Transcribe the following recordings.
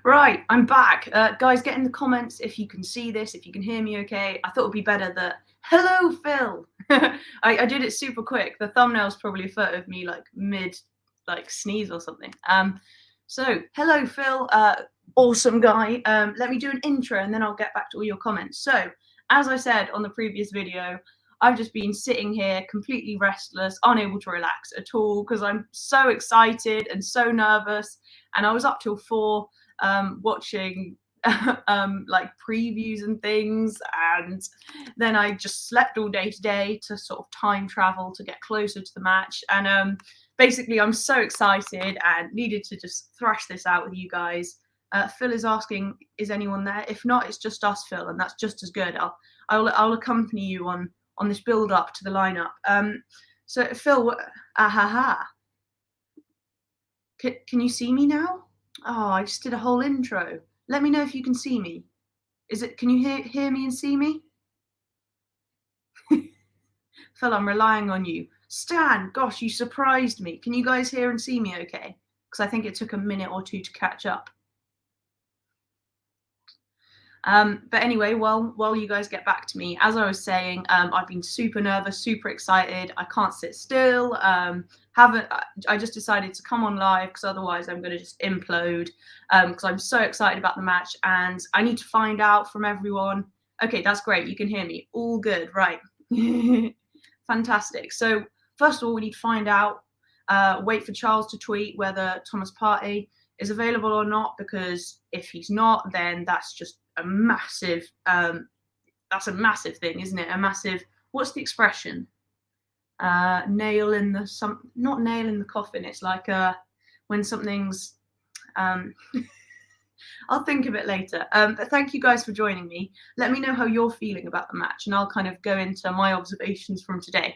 Right, I'm back. Guys, get in the comments if you can see this, if you can hear me okay. I thought it would be better that, hello, Phil. I did it super quick. The thumbnail's probably a photo of me like mid, like sneeze or something. So hello, Phil. Awesome guy. Let me do an intro and then I'll get back to all your comments. So, as I said on the previous video, I've just been sitting here completely restless, unable to relax at all because I'm so excited and so nervous. And I was up till 4 watching like previews and things, and then I just slept all day today to sort of time travel to get closer to the match. And basically, I'm so excited and needed to just thrash this out with you guys. Phil is asking, is anyone there? If not, it's just us, Phil, and that's just as good. I'll accompany you on this build up to the lineup. So Phil, can you see me now? Oh, I just did a whole intro. Let me know if you can see me. Can you hear me and see me? Phil, I'm relying on you. Stan, gosh, you surprised me. Can you guys hear and see me okay? Because I think it took a minute or two to catch up. But anyway, while you guys get back to me, as I was saying, I've been super nervous, super excited. I can't sit still. I just decided to come on live because otherwise I'm going to just implode because I'm so excited about the match and I need to find out from everyone. Okay, that's great. You can hear me. All good, right? Fantastic. So first of all, we need to find out, wait for Charles to tweet whether Thomas Partey is available or not, because if he's not, then that's just a massive thing, isn't it? A massive, what's the expression? Not nail in the coffin. It's like when something's I'll think of it later. But thank you guys for joining me. Let me know how you're feeling about the match and I'll kind of go into my observations from today.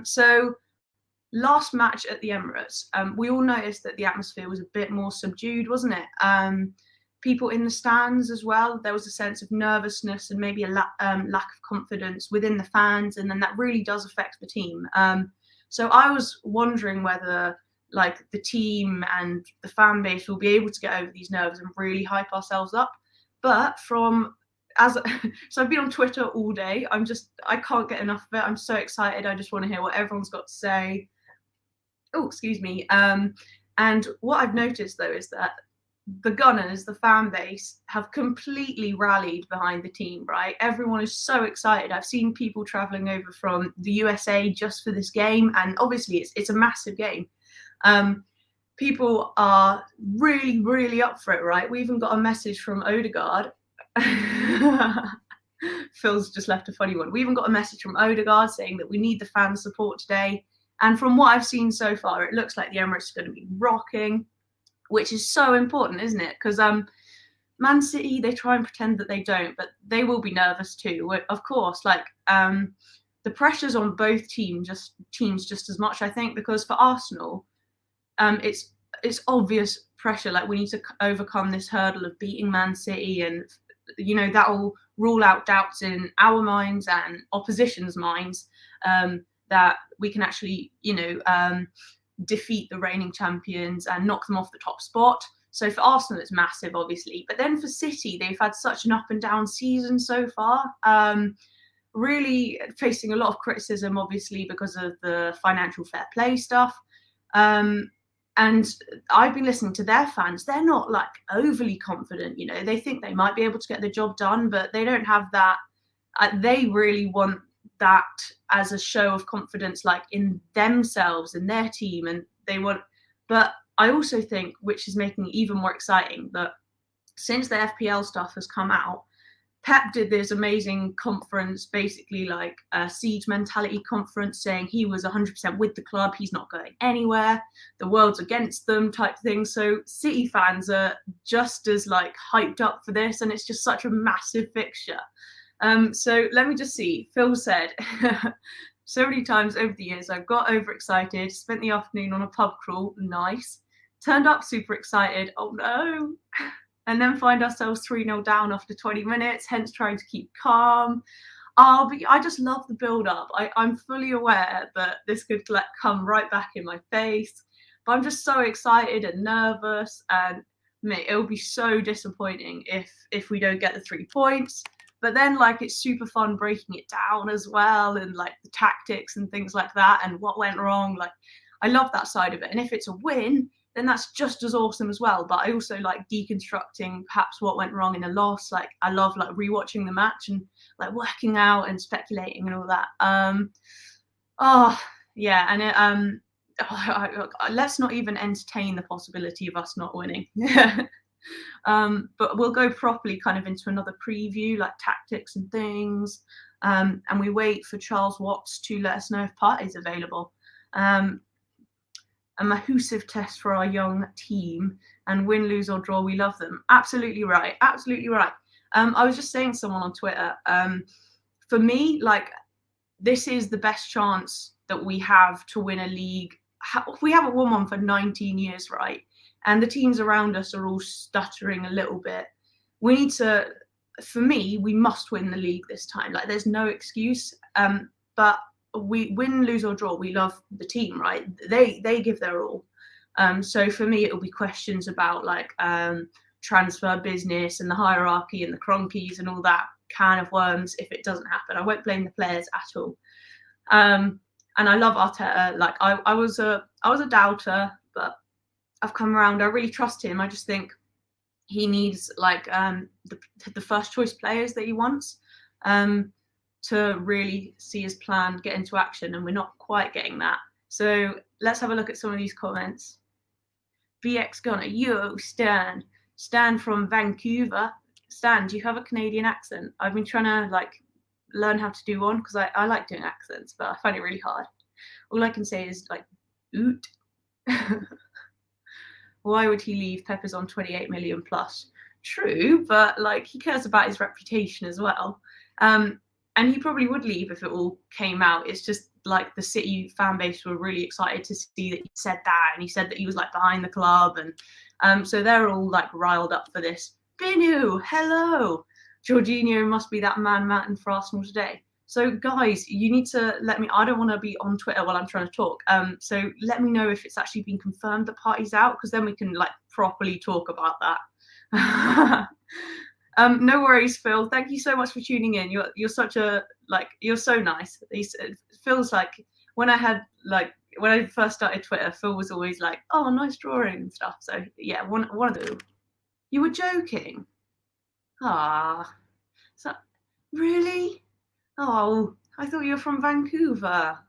So last match at the Emirates, we all noticed that the atmosphere was a bit more subdued, wasn't it? People in the stands as well, there was a sense of nervousness and maybe a lack of confidence within the fans, and then that really does affect the team. So I was wondering whether like the team and the fan base will be able to get over these nerves and really hype ourselves up. But so I've been on Twitter all day. I can't get enough of it. I'm so excited. I just want to hear what everyone's got to say. Oh, excuse me. And what I've noticed though is that the Gunners, the fan base, have completely rallied behind the team, right? Everyone is so excited. I've seen people traveling over from the USA just for this game, and obviously it's a massive game. People are really, really up for it, right? We even got a message from Odegaard. Phil's just left a funny one. We even got a message from Odegaard saying that we need the fan support today. And from what I've seen so far, it looks like the Emirates are going to be rocking, which is so important, isn't it? Because Man City, they try and pretend that they don't, but they will be nervous too. Of course, like the pressure's on both teams just as much, I think, because for Arsenal, it's obvious pressure. Like we need to overcome this hurdle of beating Man City, and that will rule out doubts in our minds and opposition's minds that we can actually, defeat the reigning champions and knock them off the top spot. So for Arsenal, it's massive, obviously. But then for City, they've had such an up and down season so far. Really facing a lot of criticism, obviously, because of the financial fair play stuff. And I've been listening to their fans. They're not like overly confident, They think they might be able to get the job done, but they don't have that. They really want that as a show of confidence, like in themselves and their team, and but I also think, which is making it even more exciting, that since the FPL stuff has come out, Pep did this amazing conference, basically like a siege mentality conference, saying he was 100% with the club, he's not going anywhere, the world's against them type thing. So City fans are just as like hyped up for this, and it's just such a massive fixture. So let me just see. Phil said, so many times over the years, I've got overexcited, spent the afternoon on a pub crawl, nice, turned up super excited, oh no, and then find ourselves 3-0 down after 20 minutes, hence trying to keep calm. I just love the build-up. I'm fully aware that this could come right back in my face, but I'm just so excited and nervous, and mate, it'll be so disappointing if we don't get the 3 points. But then, like, it's super fun breaking it down as well, and like the tactics and things like that, and what went wrong. Like, I love that side of it. And if it's a win, then that's just as awesome as well. But I also like deconstructing perhaps what went wrong in a loss. Like, I love like rewatching the match and like working out and speculating and all that. Oh yeah, and it, let's not even entertain the possibility of us not winning. But we'll go properly kind of into another preview, like tactics and things. And we wait for Charles Watts to let us know if Partey's available. A massive test for our young team, and win, lose or draw, we love them. Absolutely right. Absolutely right. I was just saying to someone on Twitter, for me, like, this is the best chance that we have to win a league. We haven't won one for 19 years, right? And the teams around us are all stuttering a little bit. We need to, for me, we must win the league this time. Like, there's no excuse. But we win, lose or draw, we love the team, right? They give their all. So for me, it'll be questions about like transfer business and the hierarchy and the cronkies and all that can of worms if it doesn't happen. I won't blame the players at all. And I love Arteta. Like, I was a doubter, but I've come around. I really trust him. I just think he needs like the first choice players that he wants to really see his plan get into action, and we're not quite getting that. So let's have a look at some of these comments. BX Gunner, yo, Stan from Vancouver. Stan, do you have a Canadian accent? I've been trying to like learn how to do one because I like doing accents, but I find it really hard. All I can say is like, oot. Why would he leave? Pepper's on 28 million plus. True, but like he cares about his reputation as well. And he probably would leave if it all came out. It's just like the City fan base were really excited to see that he said that, and he said that he was like behind the club, and so they're all like riled up for this. Binu, hello. Jorginho must be that man mountain for Arsenal today. So guys, you need to let me. I don't want to be on Twitter while I'm trying to talk. So let me know if it's actually been confirmed that Partey's out, because then we can like properly talk about that. No worries, Phil. Thank you so much for tuning in. You're such a you're so nice. It feels like when I first started Twitter, Phil was always like, "Oh, nice drawing and stuff." So yeah, one of those. You were joking. Ah, so really? Oh, I thought you were from Vancouver.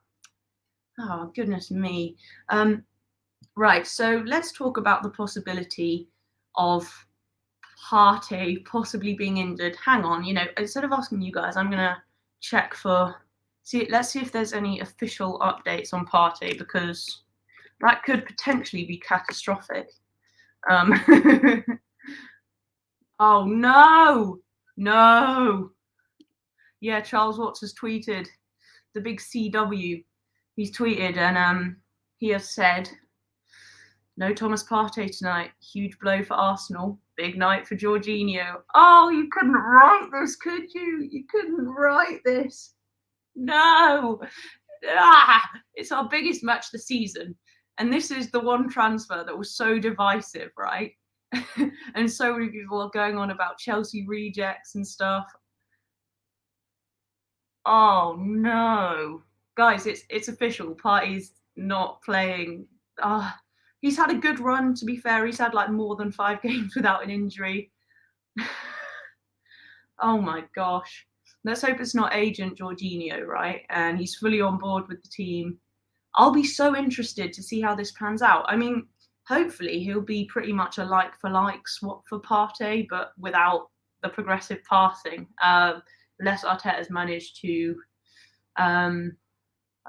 Oh, goodness me. Right. So let's talk about the possibility of Partey possibly being injured. Hang on, instead of asking you guys, I'm gonna check for let's see if there's any official updates on Partey, because that could potentially be catastrophic. Oh no. Yeah, Charles Watts has tweeted, the big CW. He's tweeted and he has said, no Thomas Partey tonight. Huge blow for Arsenal. Big night for Jorginho. Oh, you couldn't write this, could you? You couldn't write this. No. It's our biggest match this season. And this is the one transfer that was so divisive, right? And so many people are going on about Chelsea rejects and stuff. Oh, no. Guys, it's official. Partey's not playing. He's had a good run, to be fair. He's had like more than 5 games without an injury. Oh my gosh. Let's hope it's not Agent Jorginho, right? And he's fully on board with the team. I'll be so interested to see how this pans out. I mean, hopefully he'll be pretty much a like-for-like swap for Partey, but without the progressive passing. Unless Arteta's managed to, I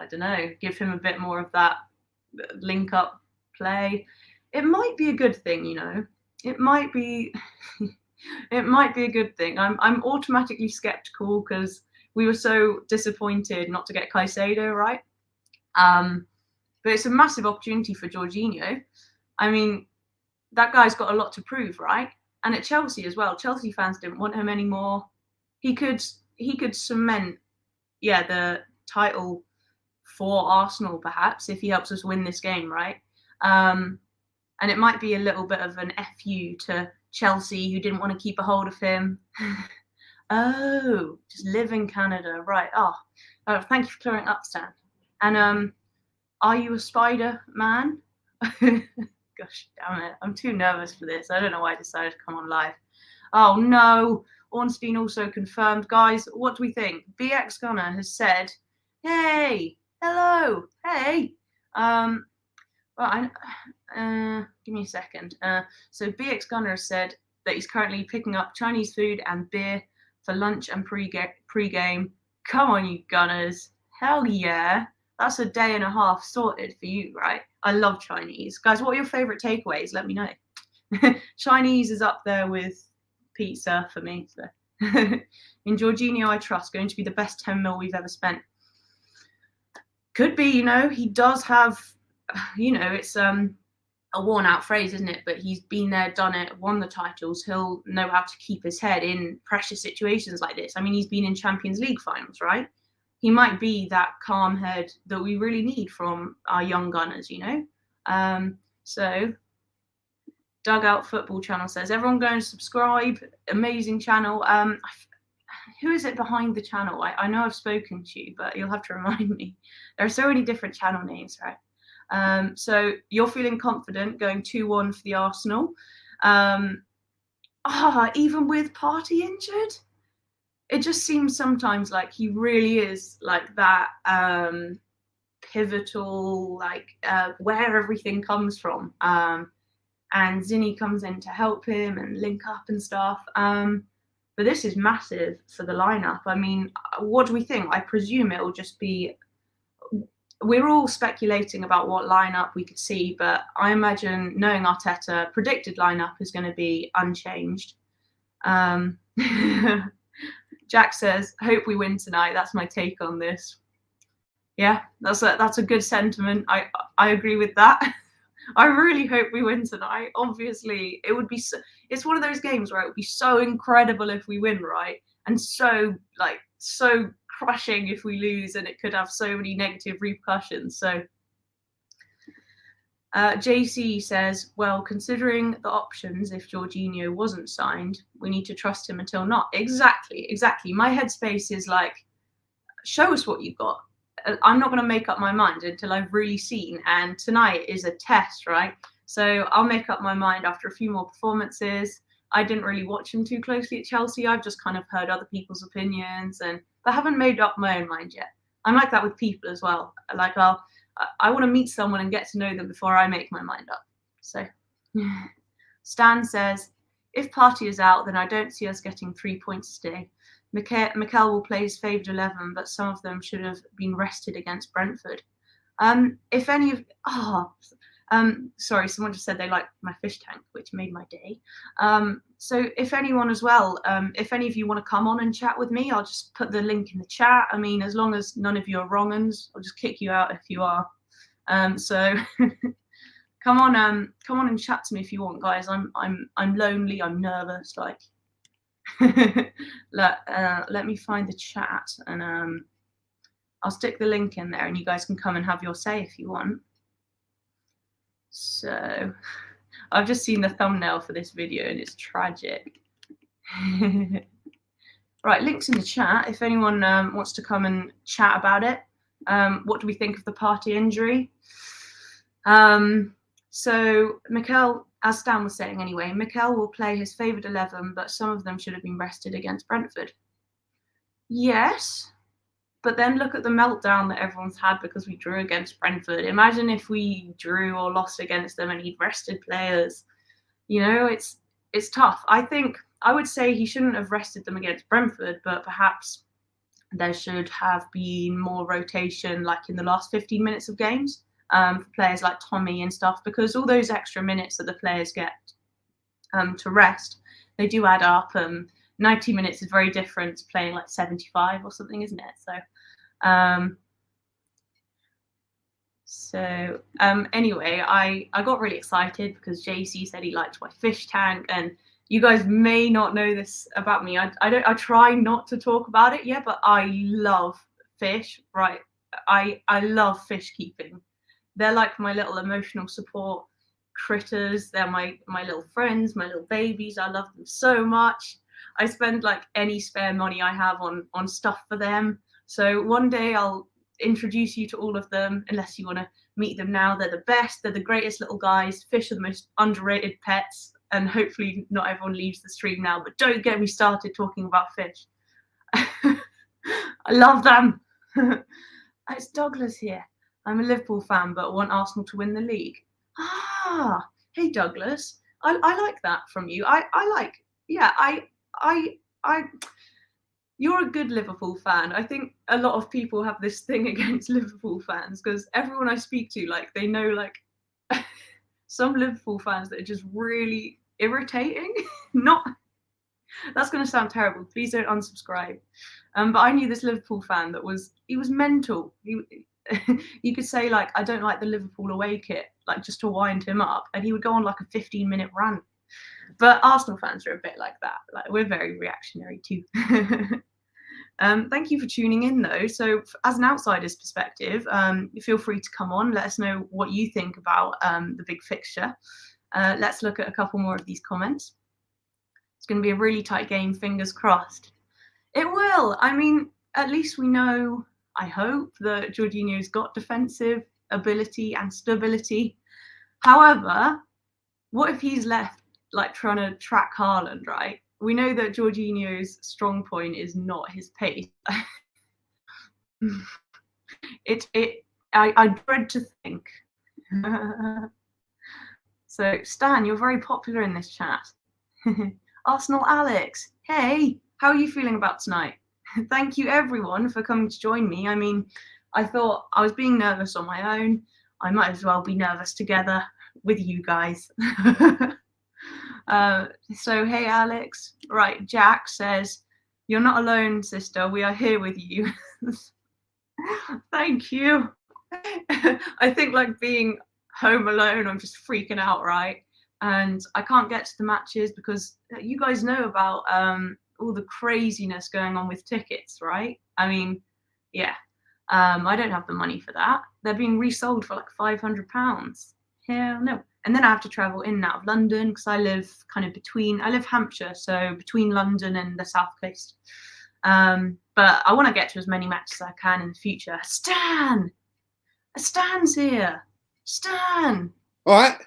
don't know, give him a bit more of that link-up play. It might be a good thing, It might be it might be a good thing. I'm automatically skeptical because we were so disappointed not to get Caicedo, right? But it's a massive opportunity for Jorginho. I mean, that guy's got a lot to prove, right? And at Chelsea as well. Chelsea fans didn't want him anymore. He could cement, the title for Arsenal perhaps if he helps us win this game, right? And it might be a little bit of an FU to Chelsea, who didn't want to keep a hold of him. Oh, just live in Canada, right? Oh, thank you for clearing up, Stan. And are you a spider man? Gosh damn it, I'm too nervous for this. I don't know why I decided to come on live. Oh no, Ornstein also confirmed. Guys, what do we think? BX Gunner has said, hey, hello, hey. Well, give me a second. So BX Gunner has said that he's currently picking up Chinese food and beer for lunch and pre-game. Come on, you Gunners. Hell yeah. That's a day and a half sorted for you, right? I love Chinese. Guys, what are your favourite takeaways? Let me know. Chinese is up there with pizza for me. So. In Jorginho, I trust. Going to be the best 10 mil we've ever spent. Could be, he does have, it's a worn out phrase, isn't it? But he's been there, done it, won the titles. He'll know how to keep his head in pressure situations like this. I mean, he's been in Champions League finals, right? He might be that calm head that we really need from our young Gunners, So Dugout Football Channel says, everyone go and subscribe. Amazing channel. Who is it behind the channel? I know I've spoken to you, but you'll have to remind me. There are so many different channel names, right? So you're feeling confident going 2-1 for the Arsenal. Even with Partey injured? It just seems sometimes like he really is like that pivotal, where everything comes from. And Zinny comes in to help him and link up and stuff. But this is massive for the lineup. I mean, what do we think? I presume it will just be... We're all speculating about what lineup we could see, but I imagine, knowing Arteta, predicted lineup is going to be unchanged. Jack says, hope we win tonight. That's my take on this. Yeah, that's a good sentiment. I agree with that. I really hope we win tonight. Obviously, it would be it's one of those games where it would be so incredible if we win, right? And so crushing if we lose, and it could have so many negative repercussions. So JC says, well, considering the options, if Jorginho wasn't signed, we need to trust him until not. Exactly. My headspace is like, show us what you've got. I'm not going to make up my mind until I've really seen. And tonight is a test, right? So I'll make up my mind after a few more performances. I didn't really watch him too closely at Chelsea. I've just kind of heard other people's opinions, and I haven't made up my own mind yet. I'm like that with people as well. I want to meet someone and get to know them before I make my mind up. So Stan says, if Partey is out, then I don't see us getting 3 points today. Mikel will play his favoured 11, but some of them should have been rested against Brentford. Sorry, someone just said they liked my fish tank, which made my day. So if anyone as well, if any of you want to come on and chat with me, I'll just put the link in the chat. I mean, as long as none of you are wrong-uns, I'll just kick you out if you are. So come on and chat to me if you want, guys. I'm lonely. I'm nervous. Let me find the chat, and I'll stick the link in there, and you guys can come and have your say if you want. So I've just seen the thumbnail for this video, and it's tragic. Right, links in the chat if anyone wants to come and chat about it. What do we think of the Partey injury? So Mikel, as Stan was saying anyway, Mikel will play his favoured 11, but some of them should have been rested against Brentford. Yes, but then look at the meltdown that everyone's had because we drew against Brentford. Imagine if we drew or lost against them and he'd rested players. It's tough. I would say he shouldn't have rested them against Brentford, but perhaps there should have been more rotation, like in the last 15 minutes of games, for players like Tommy and stuff, because all those extra minutes that the players get to rest, they do add up. 90 minutes is very different to playing like 75 or something, isn't it? So anyway, I got really excited because JC said he liked my fish tank, and you guys may not know this about me. I try not to talk about it yet, but I love fish, right? I love fish keeping. They're like my little emotional support. critters. They're my little friends, my little babies. I love them so much. I spend like any spare money I have on stuff for them. So one day I'll introduce you to all of them, unless you want to meet them now. They're the best. They're the greatest little guys. Fish are the most underrated pets. And hopefully not everyone leaves the stream now, but don't get me started talking about fish. I love them. It's Douglas here. I'm a Liverpool fan, but want Arsenal to win the league. Ah, hey Douglas. I like that from you. You're a good Liverpool fan. I think a lot of people have this thing against Liverpool fans because everyone I speak to, like, they know like some Liverpool fans that are just really irritating. That's going to sound terrible. Please don't unsubscribe. But I knew this Liverpool fan that was mental. You could say like, I don't like the Liverpool away kit, like just to wind him up, and he would go on like a 15-minute rant. But Arsenal fans are a bit like that. Like, we're very reactionary too. Thank you for tuning in though. So as an outsider's perspective, feel free to come on. Let us know what you think about the big fixture. Let's look at a couple more of these comments. It's going to be a really tight game, fingers crossed. It will. I mean, at least we know, I hope, that Jorginho's got defensive ability and stability. However, what if he's left like trying to track Haaland, right? We know that Jorginho's strong point is not his pace. I dread to think. So, Stan, you're very popular in this chat. Arsenal Alex, hey, how are you feeling about tonight? Thank you everyone for coming to join me. I mean, I thought I was being nervous on my own. I might as well be nervous together with you guys. So, hey Alex. Right, Jack says, you're not alone, sister. We are here with you. Thank you. I think like being home alone, I'm just freaking out, right? And I can't get to the matches because you guys know about all the craziness going on with tickets, right? I mean, yeah, I don't have the money for that. They're being resold for like £500. Hell no. And then I have to travel in and out of London because I live kind of I live Hampshire, so between London and the South Coast. But I want to get to as many matches as I can in the future. Stan's here. Stan. All right.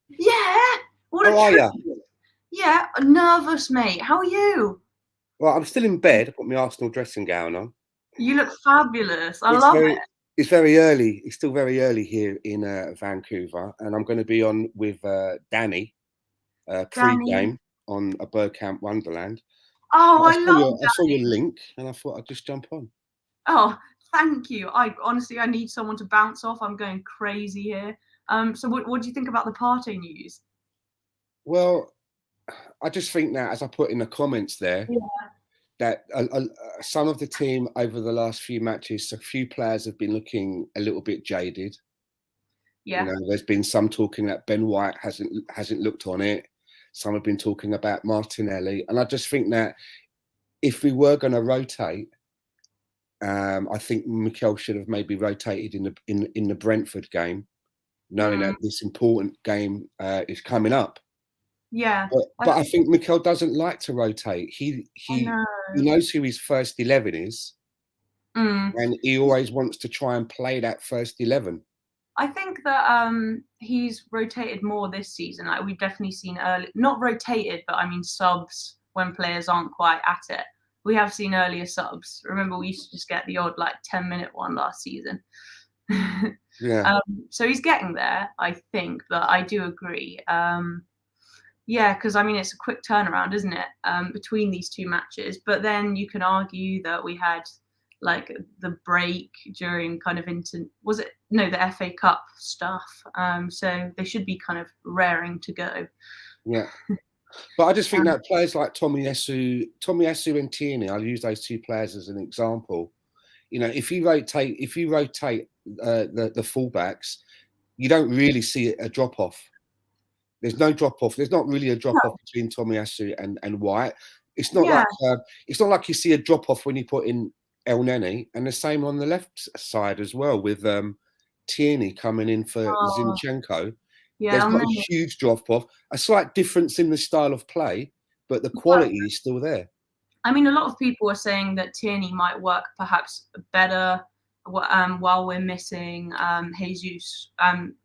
Yeah. What How are you? Yeah, nervous, mate. How are you? Well, I'm still in bed. I've got my Arsenal dressing gown on. You look fabulous. I love it. It's very early. It's still very early here in Vancouver, and I'm going to be on with Danny pre-game on a Bergkamp Wonderland. Oh, I saw your link, and I thought I'd just jump on. Oh, thank you. I need someone to bounce off. I'm going crazy here. So what do you think about the Partey news? Well, I just think that, as I put in the comments there, that some of the team over the last few matches, a few players have been looking a little bit jaded. Yeah. You know, there's been some talking that Ben White hasn't looked on it. Some have been talking about Martinelli, and I just think that if we were going to rotate, I think Mikel should have maybe rotated in the Brentford game, knowing that this important game is coming up. Yeah, but I think Mikel doesn't like to rotate. He knows who his first 11 is, and he always wants to try and play that first 11. I think that he's rotated more this season. Like, we've definitely seen not rotated, but I mean subs when players aren't quite at it. We have seen earlier subs. Remember, we used to just get the odd like 10-minute one last season. Yeah. So he's getting there, I think, but I do agree. Yeah, because I mean, it's a quick turnaround, isn't it, between these two matches? But then you can argue that we had like the break during kind of the FA Cup stuff. So they should be kind of raring to go. Yeah. But I just think that players like Tomiyasu and Tierney, I'll use those two players as an example. You know, if you rotate the fullbacks, you don't really see a drop off. There's no drop off. There's not really a drop off between Tomiyasu and White. It's not like you see a drop off when you put in El Neni, and the same on the left side as well with Tierney coming in for Zinchenko. Yeah, There's not a huge drop off, a slight difference in the style of play, but the quality is still there. I mean, a lot of people are saying that Tierney might work perhaps better while we're missing Jesus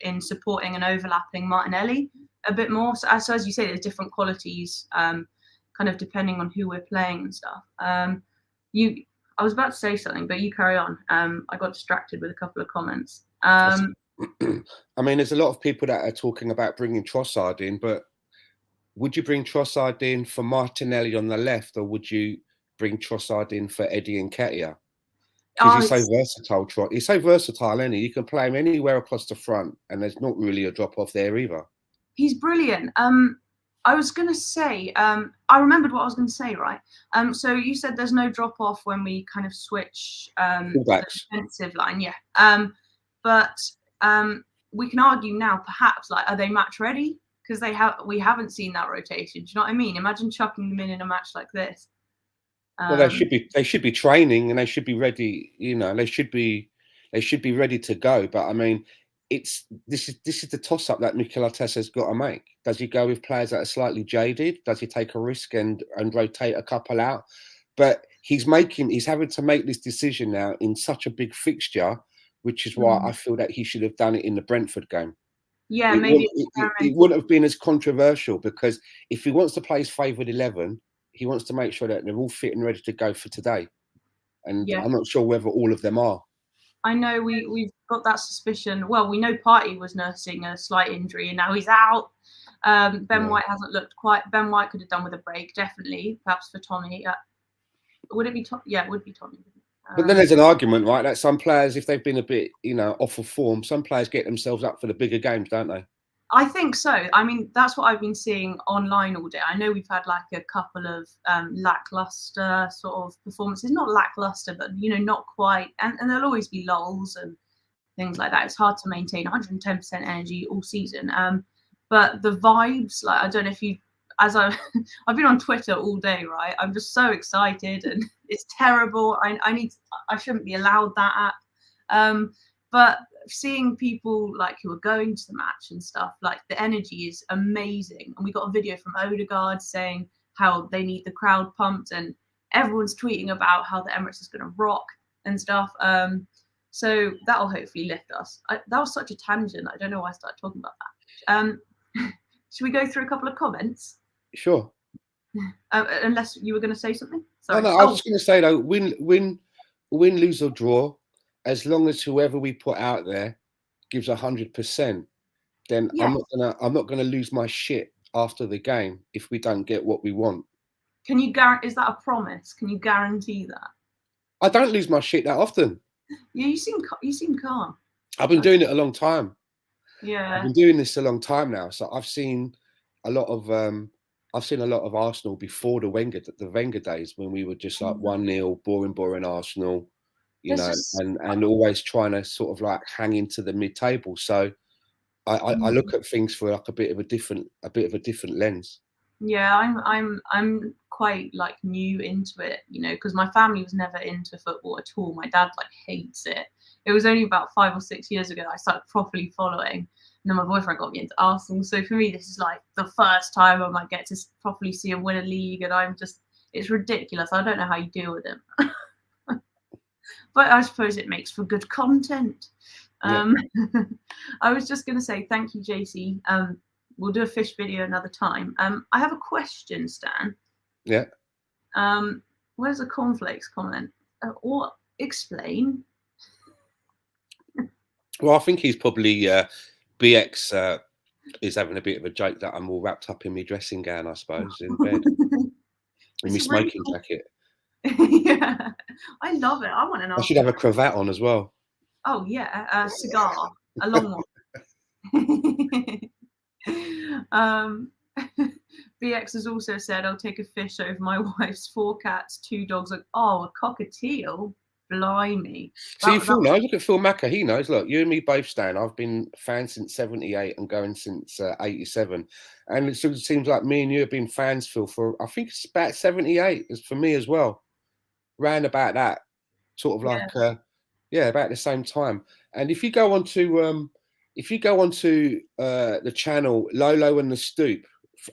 in supporting and overlapping Martinelli a bit more. So as you say, there's different qualities, kind of depending on who we're playing and stuff. I was about to say something, but you carry on. I got distracted with a couple of comments. I mean, there's a lot of people that are talking about bringing Trossard in, but would you bring Trossard in for Martinelli on the left, or would you bring Trossard in for Eddie Nketiah? Because he's so versatile. He's so versatile, isn't he? You can play him anywhere across the front, and there's not really a drop off there either. He's brilliant. I was going to say, I remembered what I was going to say, right? So you said there's no drop off when we kind of switch the defensive line, yeah. But we can argue now, perhaps, like, are they match ready? Because we haven't seen that rotation. Do you know what I mean? Imagine chucking them in a match like this. Well, they should be training, and they should be ready. You know, they should be ready to go. But I mean, this is the toss up that Mikel Arteta's got to make. Does he go with players that are slightly jaded? Does he take a risk and rotate a couple out? But he's having to make this decision now in such a big fixture, which is why I feel that he should have done it in the Brentford game. Yeah, maybe it wouldn't have been as controversial, because if he wants to play his favoured 11, he wants to make sure that they're all fit and ready to go for today. And I'm not sure whether all of them are. I know we've got that suspicion. Well, we know Partey was nursing a slight injury and now he's out. Ben White hasn't looked quite. Ben White could have done with a break, definitely. Perhaps for Tommy. Would it be Tommy? Yeah, it would be Tommy. But then there's an argument, right, that some players, if they've been a bit, off of form, some players get themselves up for the bigger games, don't they? I think so. I mean, that's what I've been seeing online all day. I know we've had like a couple of lackluster sort of performances. Not lackluster, but, not quite. And there'll always be lulls and things like that. It's hard to maintain 110% energy all season. But the vibes, like, I don't know if you, I've been on Twitter all day, right? I'm just so excited, and it's terrible. I shouldn't be allowed that app. But seeing people like who are going to the match and stuff, like, the energy is amazing. And we got a video from Odegaard saying how they need the crowd pumped, and everyone's tweeting about how the Emirates is going to rock and stuff. So that'll hopefully lift us. That was such a tangent. I don't know why I started talking about that. Should we go through a couple of comments? Sure. Unless you were going to say something. Sorry. No, I was just going to say, though, win, lose or draw, as long as whoever we put out there gives 100%, then I'm not gonna lose my shit after the game if we don't get what we want. Can you is that a promise? Can you guarantee that? I don't lose my shit that often. Yeah, you seem calm. I've been doing it a long time. Yeah, I've been doing this a long time now, so I've seen a lot of Arsenal before the Wenger days, when we were just like 1-0, boring Arsenal. And always trying to sort of like hang into the mid-table. So I look at things for like a bit of a different lens. Yeah, I'm quite like new into it, because my family was never into football at all. My dad like hates it. It was only about 5 or 6 years ago I started properly following, and then my boyfriend got me into Arsenal. So for me, this is like the first time I might get to properly see him win a league, and it's ridiculous. I don't know how you deal with him. But I suppose it makes for good content. I was just going to say thank you, JC. We'll do a fish video another time. I have a question, Stan. Yeah. Where's the cornflakes comment? Or explain. Well, I think he's probably BX is having a bit of a joke that I'm all wrapped up in my dressing gown, I suppose, in bed. In my smoking jacket. Yeah, I love it. I want an. I should have a cravat on as well. Oh yeah, a cigar, a long one. BX has also said, "I'll take a fish over my wife's 4 cats, 2 dogs." Like, oh, a cockatiel, blimey. See, Phil knows. Look at Phil Macker. He knows. Look, you and me both, Stan. I've been fans since '78 and going since '87, and it sort of seems like me and you have been fans, Phil, for I think it's about '78. It's for me as well. Round about that, sort of like, about the same time. And if you go on to if you go onto the channel Lolo and the Stoop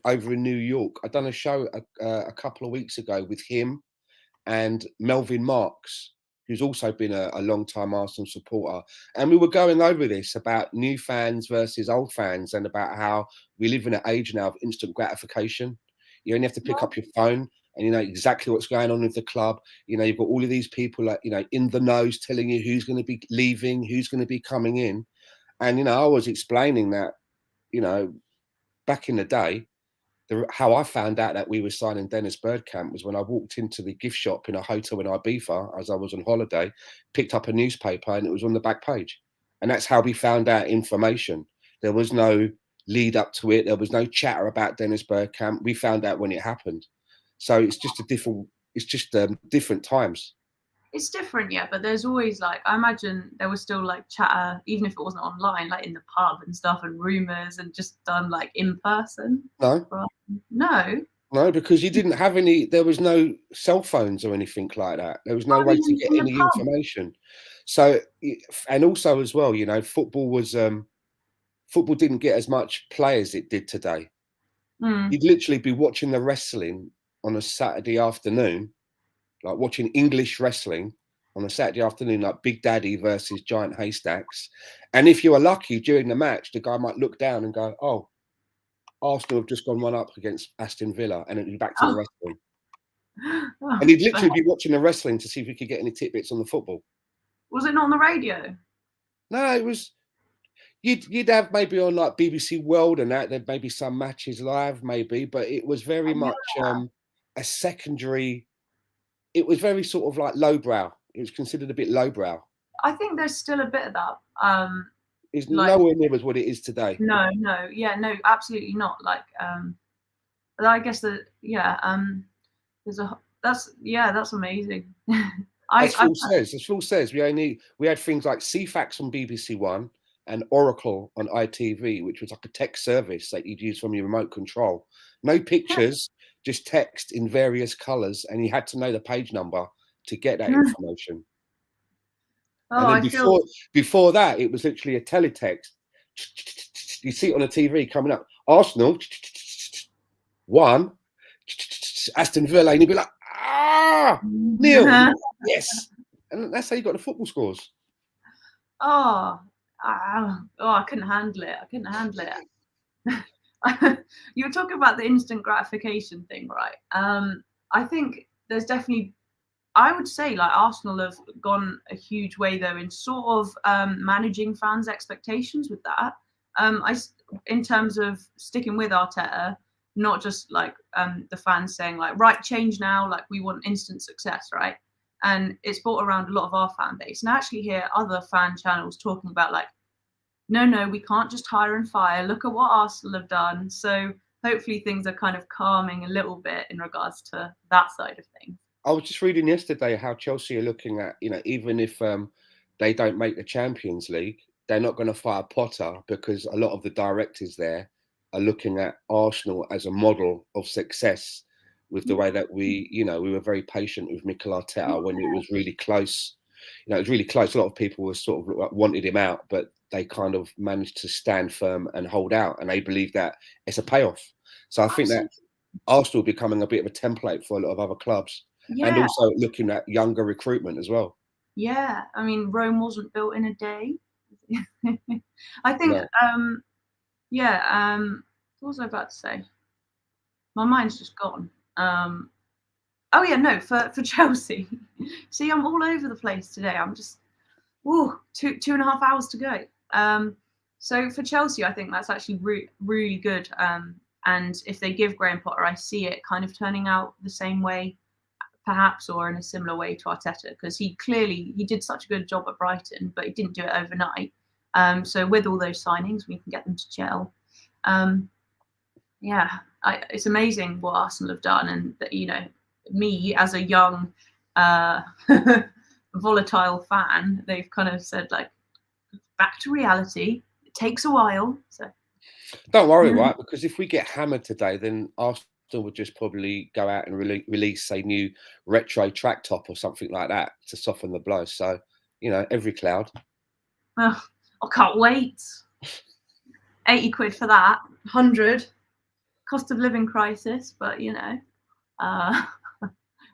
over in New York, I done a show a couple of weeks ago with him and Melvin Marks, who's also been a long-time Arsenal supporter. And we were going over this about new fans versus old fans and about how we live in an age now of instant gratification. You only have to pick up your phone and you know exactly what's going on with the club. You know, you've got all of these people like, you know, in the nose telling you who's going to be leaving, who's going to be coming in. And, you know, I was explaining that, you know, back in the day, how I found out that we were signing Dennis Bergkamp was when I walked into the gift shop in a hotel in Ibiza as I was on holiday, picked up a newspaper and it was on the back page. And that's how we found out information. There was no lead up to it. There was no chatter about Dennis Bergkamp. We found out when it happened. So it's just different times. It's different, yeah, but there's always like, I imagine there was still like chatter, even if it wasn't online, like in the pub and stuff, and rumours, and just done like in person. No. No. No, because you didn't have any, there was no cell phones or anything like that. There was no way to get any information. So, and also as well, you know, football didn't get as much play as it did today. You'd literally be watching the wrestling on a Saturday afternoon, like watching English wrestling on a Saturday afternoon, like Big Daddy versus Giant Haystacks. And if you were lucky during the match, the guy might look down and go, oh, Arsenal have just gone 1-up against Aston Villa, and it'd be back to the wrestling. And he'd literally be watching the wrestling to see if he could get any tidbits on the football. Was it not on the radio? No, it was. You'd have maybe on like BBC World and that. There'd maybe some matches live, maybe, but it was very much a secondary. It was very sort of like lowbrow. It was considered a bit lowbrow. I think there's still a bit of that. It's like, nowhere near as what it is today. No, absolutely not. Like, but I guess that, that's amazing. As Phil says, we had things like CFAX on BBC One and Oracle on ITV, which was like a text service that you'd use from your remote control. No pictures, just text in various colours, and you had to know the page number to get that information. Oh, and then before that, it was literally a teletext. You see it on the TV coming up. Arsenal 1, Aston Villa, and you'd be like, Neil, yes, and that's how you got the football scores. I couldn't handle it. You were talking about the instant gratification thing, right? I think there's definitely, I would say, like, Arsenal have gone a huge way though in sort of managing fans' expectations with that. In terms of sticking with Arteta, not just like the fans saying like, right, change now, like we want instant success, right? And it's brought around a lot of our fan base. And I actually hear other fan channels talking about like, no, we can't just hire and fire. Look at what Arsenal have done. So hopefully things are kind of calming a little bit in regards to that side of things. I was just reading yesterday how Chelsea are looking at, you know, even if they don't make the Champions League, they're not going to fire Potter because a lot of the directors there are looking at Arsenal as a model of success with the way that we were very patient with Mikel Arteta when it was really close. You know, it was really close. A lot of people were sort of wanted him out, but they kind of managed to stand firm and hold out, and they believe that it's a payoff. So I think that Arsenal becoming a bit of a template for a lot of other clubs. Yeah. And also looking at younger recruitment as well. Yeah, I mean, Rome wasn't built in a day. I think, what was I about to say? My mind's just gone. For Chelsea. See, I'm all over the place today. I'm just, 2.5 hours to go. So for Chelsea, I think that's actually really good. And if they give Graham Potter, I see it kind of turning out the same way, perhaps, or in a similar way to Arteta, because he did such a good job at Brighton, but he didn't do it overnight. So with all those signings, we can get them to gel. It's amazing what Arsenal have done, and that, you know, me as a young, volatile fan, they've kind of said like, back to reality. It takes a while. So don't worry, right? Because if we get hammered today, then Arsenal would just probably go out and release a new retro track top or something like that to soften the blow. So, you know, every cloud. I can't wait. 80 quid for that, 100 cost of living crisis, but you know,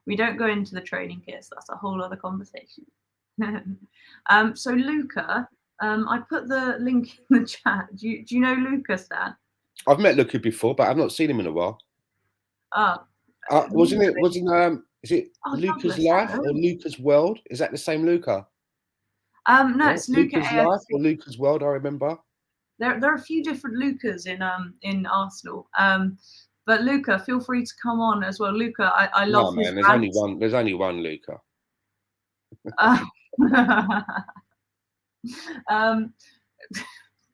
we don't go into the training kits. That's a whole other conversation. So Luca, I put the link in the chat. Do you know Luca, Stan? I've met Luca before, but I've not seen him in a while. Is it Luca's Life or Luca's World? Is that the same Luca? No, it's Luca's Life or Luca's World, I remember. There are a few different Lucas in Arsenal. But Luca, feel free to come on as well. Luca, I love his rants. There's only one Luca.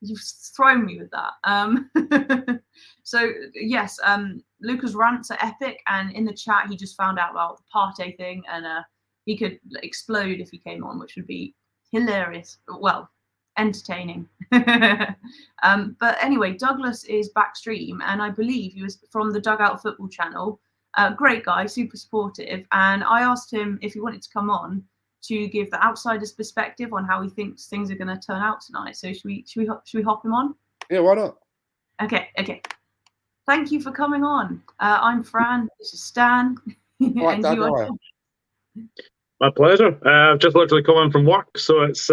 You've thrown me with that. So yes, Luca's rants are epic, and in the chat he just found out about the Partey thing, and he could explode if he came on, which would be hilarious. Well, entertaining. But anyway, Douglas is backstream, and I believe he was from the Dugout Football channel. Great guy, super supportive, and I asked him if he wanted to come on to give the outsider's perspective on how he thinks things are going to turn out tonight. So should we hop him on? Yeah, why not? Okay. Thank you for coming on. I'm Fran. This is Stan. Right, and you are. My pleasure. I've just literally come in from work, so it's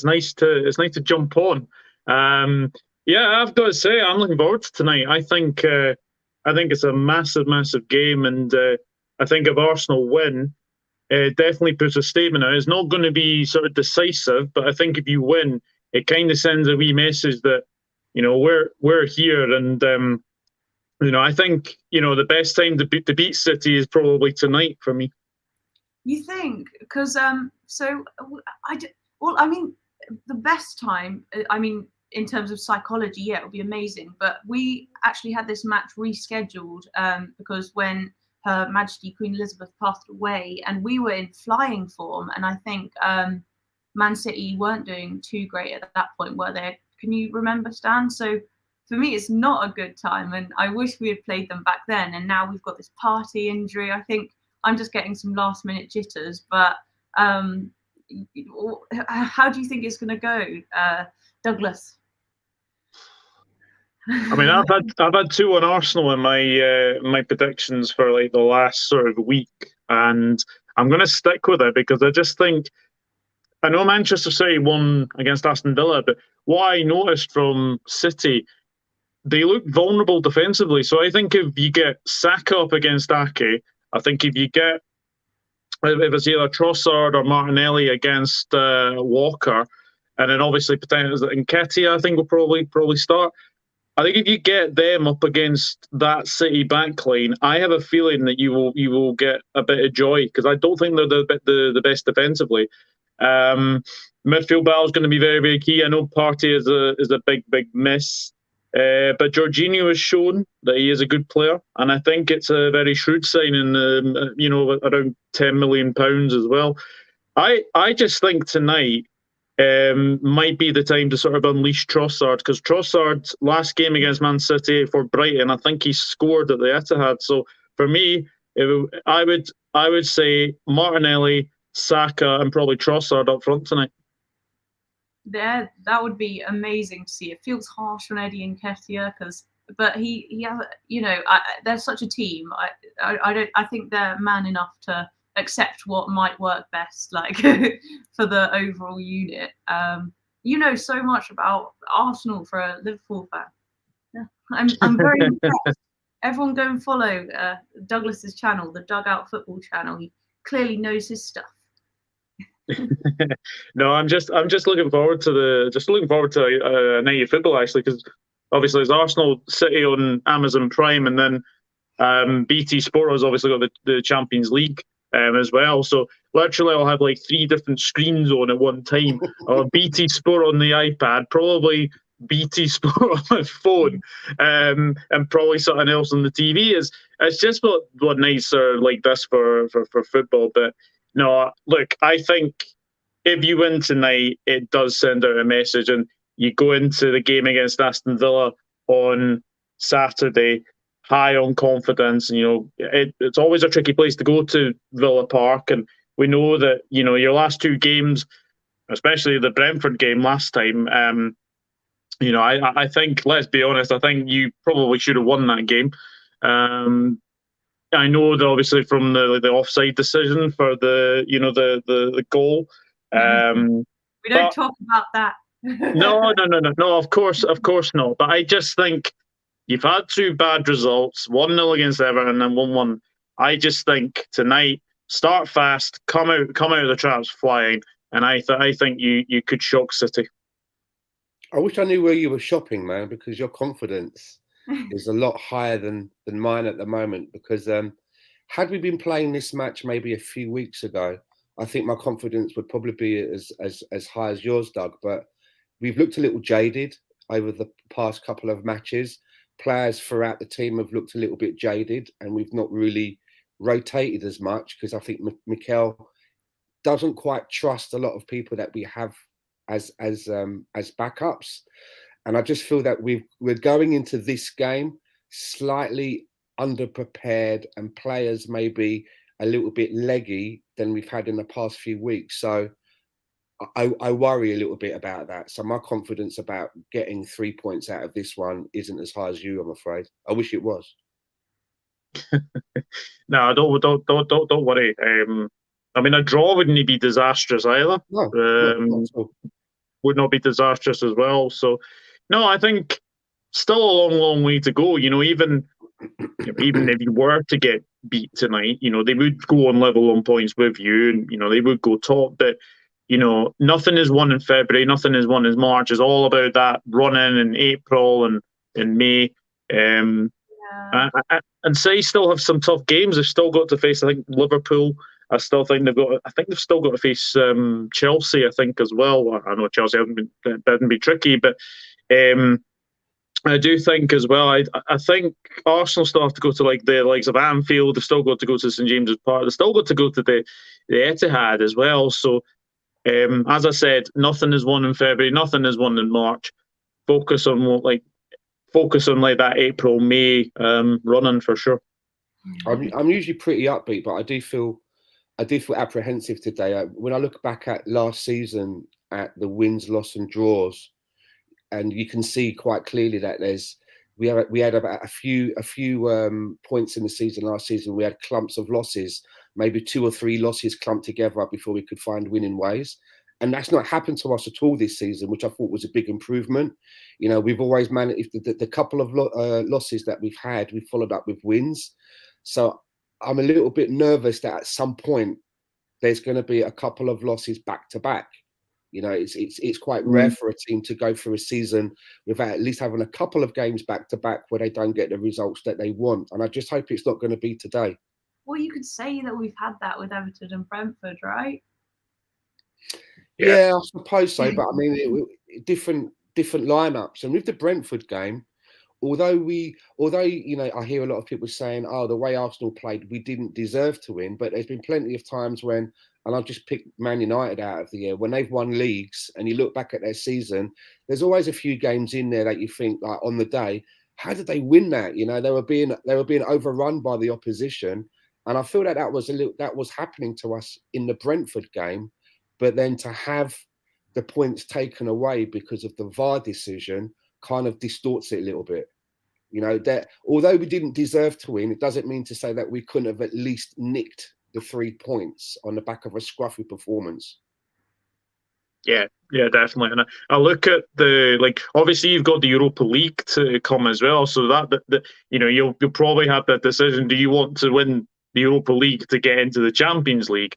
nice to jump on. Yeah, I've got to say I'm looking forward to tonight. I think it's a massive game, and I think if Arsenal win, it definitely puts a statement out. It's not going to be sort of decisive, but I think if you win, it kind of sends a wee message that, you know, we're here, and you know, I think, you know, the best time to beat City is probably tonight for me. You think? Because I mean, the best time, I mean, in terms of psychology, yeah, it would be amazing. But we actually had this match rescheduled because when Her Majesty Queen Elizabeth passed away, and we were in flying form, and I think Man City weren't doing too great at that point, were they? Can you remember, Stan? So for me, it's not a good time, and I wish we had played them back then. And now we've got this Partey injury. I think I'm just getting some last-minute jitters. But how do you think it's going to go, Douglas? I mean, I've had 2 on Arsenal in my predictions for like the last sort of week, and I'm going to stick with it because I just think, I know Manchester City won against Aston Villa, but what I noticed from City, they look vulnerable defensively. So I think if you get Saka up against Ake, I think if it's either Trossard or Martinelli against Walker, and then obviously potentially Nketiah, I think will probably start. I think if you get them up against that City backline, I have a feeling that you will get a bit of joy, because I don't think they're the best defensively. Midfield battle is going to be very, very key. I know Partey is a big miss, but Jorginho has shown that he is a good player, and I think it's a very shrewd signing. You know, around £10 million as well. I just think tonight might be the time to sort of unleash Trossard, because Trossard's last game against Man City for Brighton, I think he scored at the Etihad. So for me, I would say Martinelli, Saka, and probably Trossard up front tonight. That would be amazing to see. It feels harsh on Eddie Nketiah, but he has, you know, they're such a team. I think they're man enough to accept what might work best, like for the overall unit. You know so much about Arsenal for a Liverpool fan. Yeah. I'm very impressed. Everyone go and follow Douglas's channel, the Dugout Football channel. He clearly knows his stuff. No, I'm just looking forward to night of football, actually, because obviously there's Arsenal City on Amazon Prime, and then BT Sport has obviously got the Champions League as well. So literally I'll have like 3 different screens on at one time. I'll have BT Sport on the iPad, probably BT Sport on my phone, and probably something else on the TV. It's just what nights are like this for football. But no, look, I think if you win tonight, it does send out a message, and you go into the game against Aston Villa on Saturday high on confidence. And, you know, it's always a tricky place to go to, Villa Park, and we know that, you know, your last 2 games, especially the Brentford game last time, You know, I think, let's be honest, I think you probably should have won that game. I know that obviously from the offside decision for the goal. We don't talk about that. No. Of course not. But I just think you've had two bad results: 1-0 against Everton and 1-1. I just think tonight, start fast, come out of the traps flying, and I think you could shock City. I wish I knew where you were shopping, man, because your confidence is a lot higher than mine at the moment. Because had we been playing this match maybe a few weeks ago, I think my confidence would probably be as high as yours, Doug. But we've looked a little jaded over the past couple of matches. Players throughout the team have looked a little bit jaded, and we've not really rotated as much because I think Mikel doesn't quite trust a lot of people that we have as backups. And I just feel that we're going into this game slightly underprepared, and players maybe a little bit leggy than we've had in the past few weeks. So I worry a little bit about that. So my confidence about getting 3 points out of this one isn't as high as you, I'm afraid. I wish it was. No, don't worry. I mean, a draw wouldn't be disastrous either. No, would not be disastrous as well. So, no, I think still a long way to go. You know, even if you were to get beat tonight, you know, they would go on level on points with you, and you know they would go top. But you know, nothing is won in February, nothing is won in March. It's all about that run in April and in May. And City still have some tough games. They've still got to face, I think, Liverpool. I still think they've still got to face Chelsea, I think, as well. I know Chelsea didn't be tricky, but I do think as well. I think Arsenal still have to go to like the likes of Anfield. They've still got to go to St James's Park. They've still got to go to the Etihad as well. So, as I said, nothing is won in February, nothing is won in March. Focus on that April, May running for sure. I'm usually pretty upbeat, but I do feel apprehensive today. When I look back at last season at the wins, loss, and draws, and you can see quite clearly that we had about a few points in the season last season. We had clumps of losses, maybe 2 or 3 losses clumped together before we could find winning ways. And that's not happened to us at all this season, which I thought was a big improvement. You know, we've always managed the couple of losses that we've had, we've followed up with wins. So I'm a little bit nervous that at some point there's going to be a couple of losses back to back. You know, it's quite rare for a team to go through a season without at least having a couple of games back to back where they don't get the results that they want. And I just hope it's not going to be today. Well, you could say that we've had that with Everton and Brentford, right? Yeah, I suppose so. But I mean, different lineups. And with the Brentford game, although you know, I hear a lot of people saying, "Oh, the way Arsenal played, we didn't deserve to win." But there's been plenty of times when, and I'll just pick Man United out of the year, when they've won leagues, and you look back at their season, there's always a few games in there that you think, like on the day, how did they win that? You know, they were being overrun by the opposition, and I feel that that was happening to us in the Brentford game. But then to have the points taken away because of the VAR decision kind of distorts it a little bit. You know, that although we didn't deserve to win, it doesn't mean to say that we couldn't have at least nicked the 3 points on the back of a scruffy performance. Yeah, definitely. And I look at obviously you've got the Europa League to come as well. So that you know, you'll probably have that decision. Do you want to win the Europa League to get into the Champions League?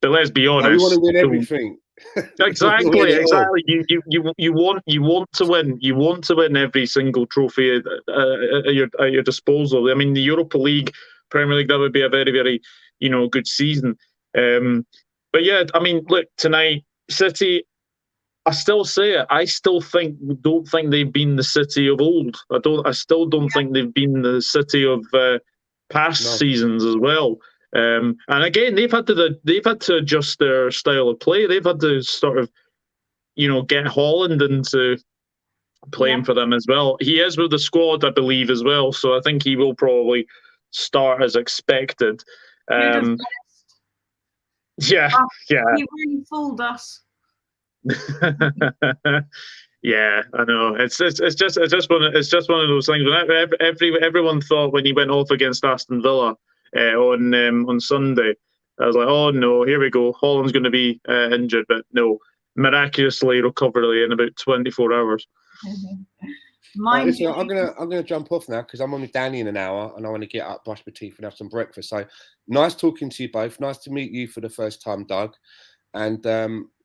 But let's be honest, we want to win everything. Exactly. You want to win. You want to win every single trophy at your disposal. I mean, the Europa League, Premier League, that would be a very, very, you know, good season. But yeah, I mean, look, tonight, City, I still say it. I still don't think they've been the City of old. I still don't think they've been the City of past seasons as well. And again, they've had to adjust their style of play. They've had to sort of, you know, get Holland into playing for them as well. He is with the squad, I believe, as well. So I think he will probably start as expected. Yeah. He really fooled us. Yeah, I know. It's just one of those things. When everyone thought when he went off against Aston Villa on Sunday, I was like, oh no, here we go. Holland's going to be injured, but no, miraculously recovery in about 24 hours. Right, listen, I'm gonna jump off now because I'm on with Danny in an hour and I want to get up, brush my teeth, and have some breakfast. So nice talking to you both. Nice to meet you for the first time, Doug. And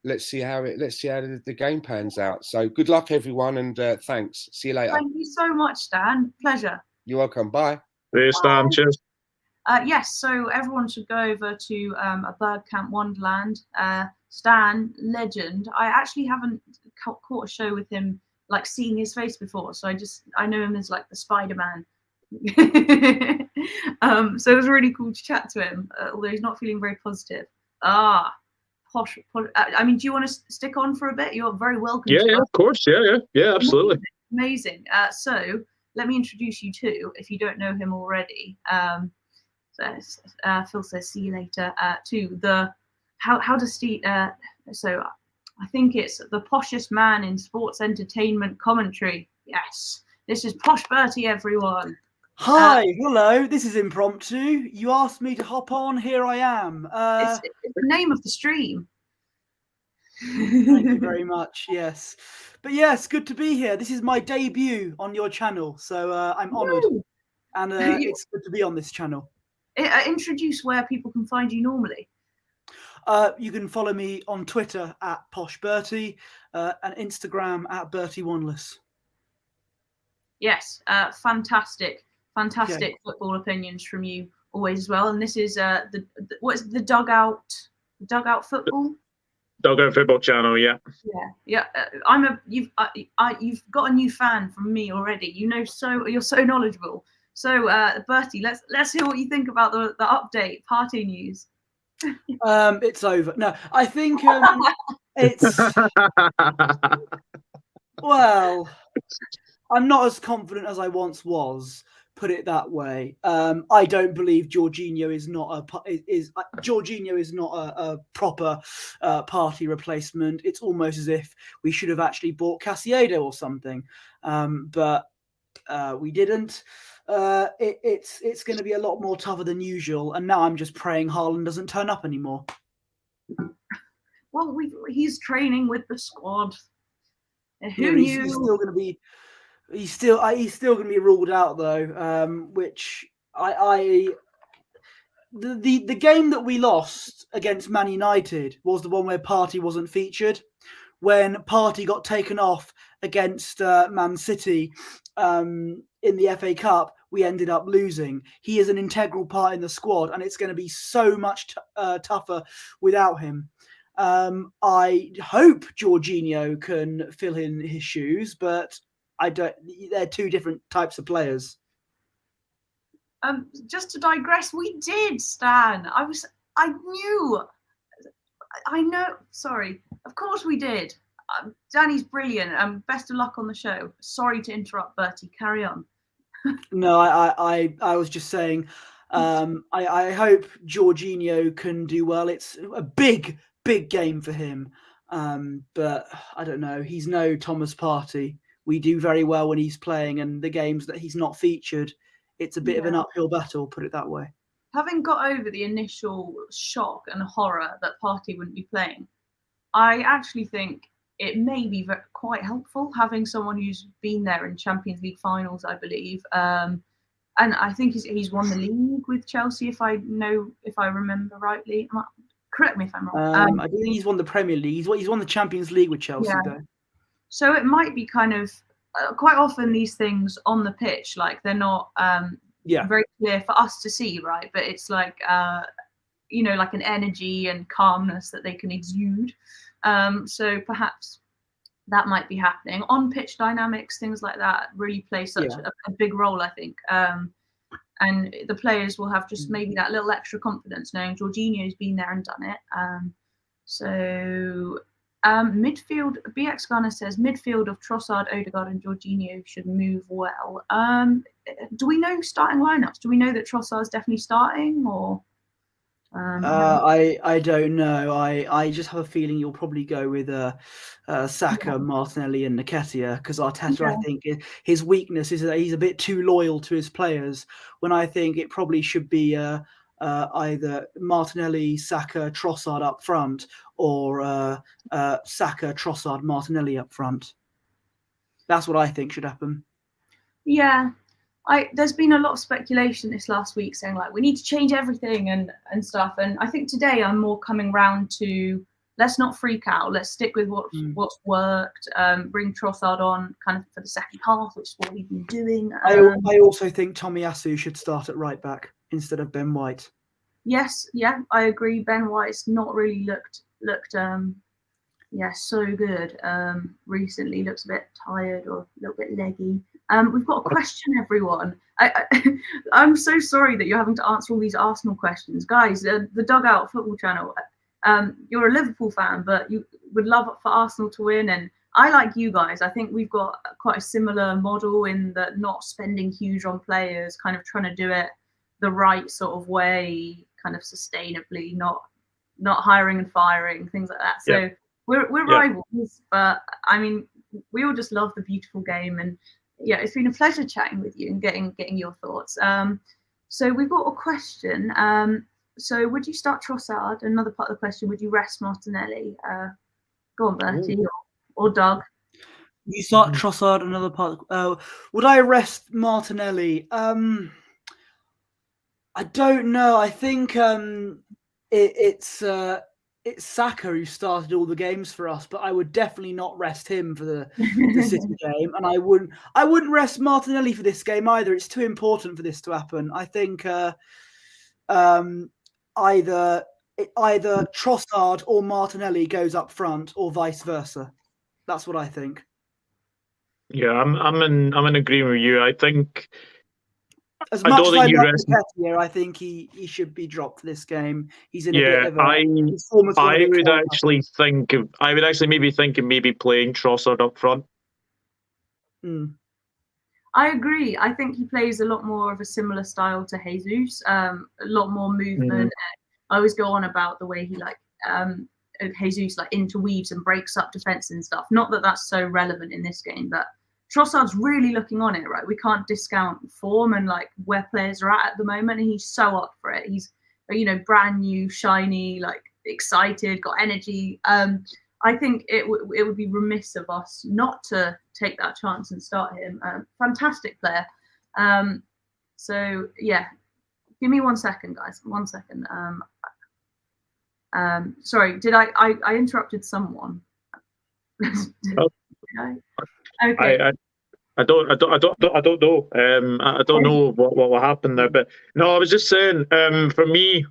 let's see how the game pans out. So good luck, everyone, and thanks. See you later. Thank you so much, Stan. Pleasure. You're welcome. Bye. Cheers, Stan. Cheers. Yes, so everyone should go over to a bird camp Wonderland. Stan, legend. I actually haven't caught a show with him, like seeing his face before, so I know him as like the Spider-Man. So it was really cool to chat to him, although he's not feeling very positive. Posh. I mean, do you want to stick on for a bit? You're very welcome. Yeah, of course. Yeah, absolutely. Amazing. So let me introduce you to, if you don't know him already. Phil says, see you later. To the how does Steve? So I think it's the poshest man in sports entertainment commentary. Yes, this is Posh Bertie, everyone. Hi, hello. This is Impromptu. You asked me to hop on. Here I am. It's the name of the stream. Thank you very much. Yes, but yes, good to be here. This is my debut on your channel, so I'm honoured, and it's good to be on this channel. Introduce where people can find you normally. You can follow me on Twitter at Posh Bertie and Instagram at Bertie Wanless. Yes, fantastic football opinions from you always as well. And this is what's the dugout football? Dugout football channel, yeah. You've got a new fan from me already. You're so knowledgeable. So Bertie, let's hear what you think about the update Partey news. It's over. No, I think it's well, I'm not as confident as I once was. Put it that way. I don't believe Jorginho is not a proper Partey replacement. It's almost as if we should have actually bought Caicedo or something, but we didn't. It's going to be a lot more tougher than usual, and now I'm just praying Haaland doesn't turn up anymore. Well, he's training with the squad. Who knew? He's still going to be. He's still going to be ruled out though. Which the game that we lost against Man United was the one where Partey wasn't featured. When Partey got taken off against Man City in the FA Cup, we ended up losing. He is an integral part in the squad, and it's going to be so much tougher without him. I hope Jorginho can fill in his shoes, but I don't. They're two different types of players. Just to digress, we did, Stan. I know. Sorry. Of course we did. Danny's brilliant. Best of luck on the show. Sorry to interrupt, Bertie. Carry on. No, I was just saying. I hope Jorginho can do well. It's a big game for him. But I don't know. He's no Thomas Partey. We do very well when he's playing, and the games that he's not featured, it's a bit of an uphill battle, put it that way. Having got over the initial shock and horror that Partey wouldn't be playing, I actually think it may be quite helpful having someone who's been there in Champions League finals, I believe. And I think he's won the league with Chelsea, if I remember rightly. Correct me if I'm wrong. I think he's won the Premier League. He's won the Champions League with Chelsea, though. So it might be kind of quite often these things on the pitch, like they're not very clear for us to see, right? But it's like, like an energy and calmness that they can exude. So perhaps that might be happening. On pitch dynamics, things like that really play such a big role, I think. And the players will have just maybe that little extra confidence knowing Jorginho's been there and done it. Midfield, BX Gunner says midfield of Trossard, Odegaard and Jorginho should move well. Do we know starting lineups? Do we know that Trossard's definitely starting, or? I don't know. I just have a feeling you'll probably go with Saka, Martinelli, and Nketiah, because Arteta, I think his weakness is that he's a bit too loyal to his players. When I think it probably should be either Martinelli, Saka, Trossard up front, or Saka, Trossard, Martinelli up front. That's what I think should happen. Yeah. There's been a lot of speculation this last week saying like we need to change everything and stuff, and I think today I'm more coming round to let's not freak out. Let's stick with what's worked. Bring Trossard on kind of for the second half, which is what we've been doing. I also think Tomiyasu should start at right back instead of Ben White. Yes, yeah, I agree. Ben White's not really looked so good recently. Looks a bit tired or a little bit leggy. We've got a question, everyone. I'm so sorry that you're having to answer all these Arsenal questions. Guys, the Dugout Football Channel, you're a Liverpool fan, but you would love for Arsenal to win. And I like you guys. I think we've got quite a similar model in that not spending huge on players, kind of trying to do it the right sort of way, kind of sustainably, not hiring and firing, things like that. So we're rivals, but I mean, we all just love the beautiful game. And yeah, it's been a pleasure chatting with you and getting your thoughts. So we've got a question. So would you start Trossard? Another part of the question, would you rest Martinelli? Go on, Bertie or Doug. You start Trossard. Another part. Would I rest Martinelli? I don't know. I think it's Saka who started all the games for us, but I would definitely not rest him for the City game, and I wouldn't rest Martinelli for this game either. It's too important for this to happen. I think either Trossard or Martinelli goes up front, or vice versa. That's what I think. Yeah, I'm in agreement with you. I think. As much as I like Nketiah, I think he should be dropped for this game. He's in a bit of a I would actually maybe think of maybe playing Trossard up front. I agree. I think he plays a lot more of a similar style to Jesus. A lot more movement. I always go on about the way he Jesus interweaves and breaks up defense and stuff. Not that that's so relevant in this game, but Trossard's really looking on it, right? We can't discount form and like where players are at the moment, and he's so up for it. He's, brand new, shiny, like excited, got energy. I think it would be remiss of us not to take that chance and start him. Fantastic player. So yeah, give me 1 second, guys. 1 second. Sorry, did I interrupted someone? Okay. I don't know. I don't know what will happen there. But no, I was just saying. For me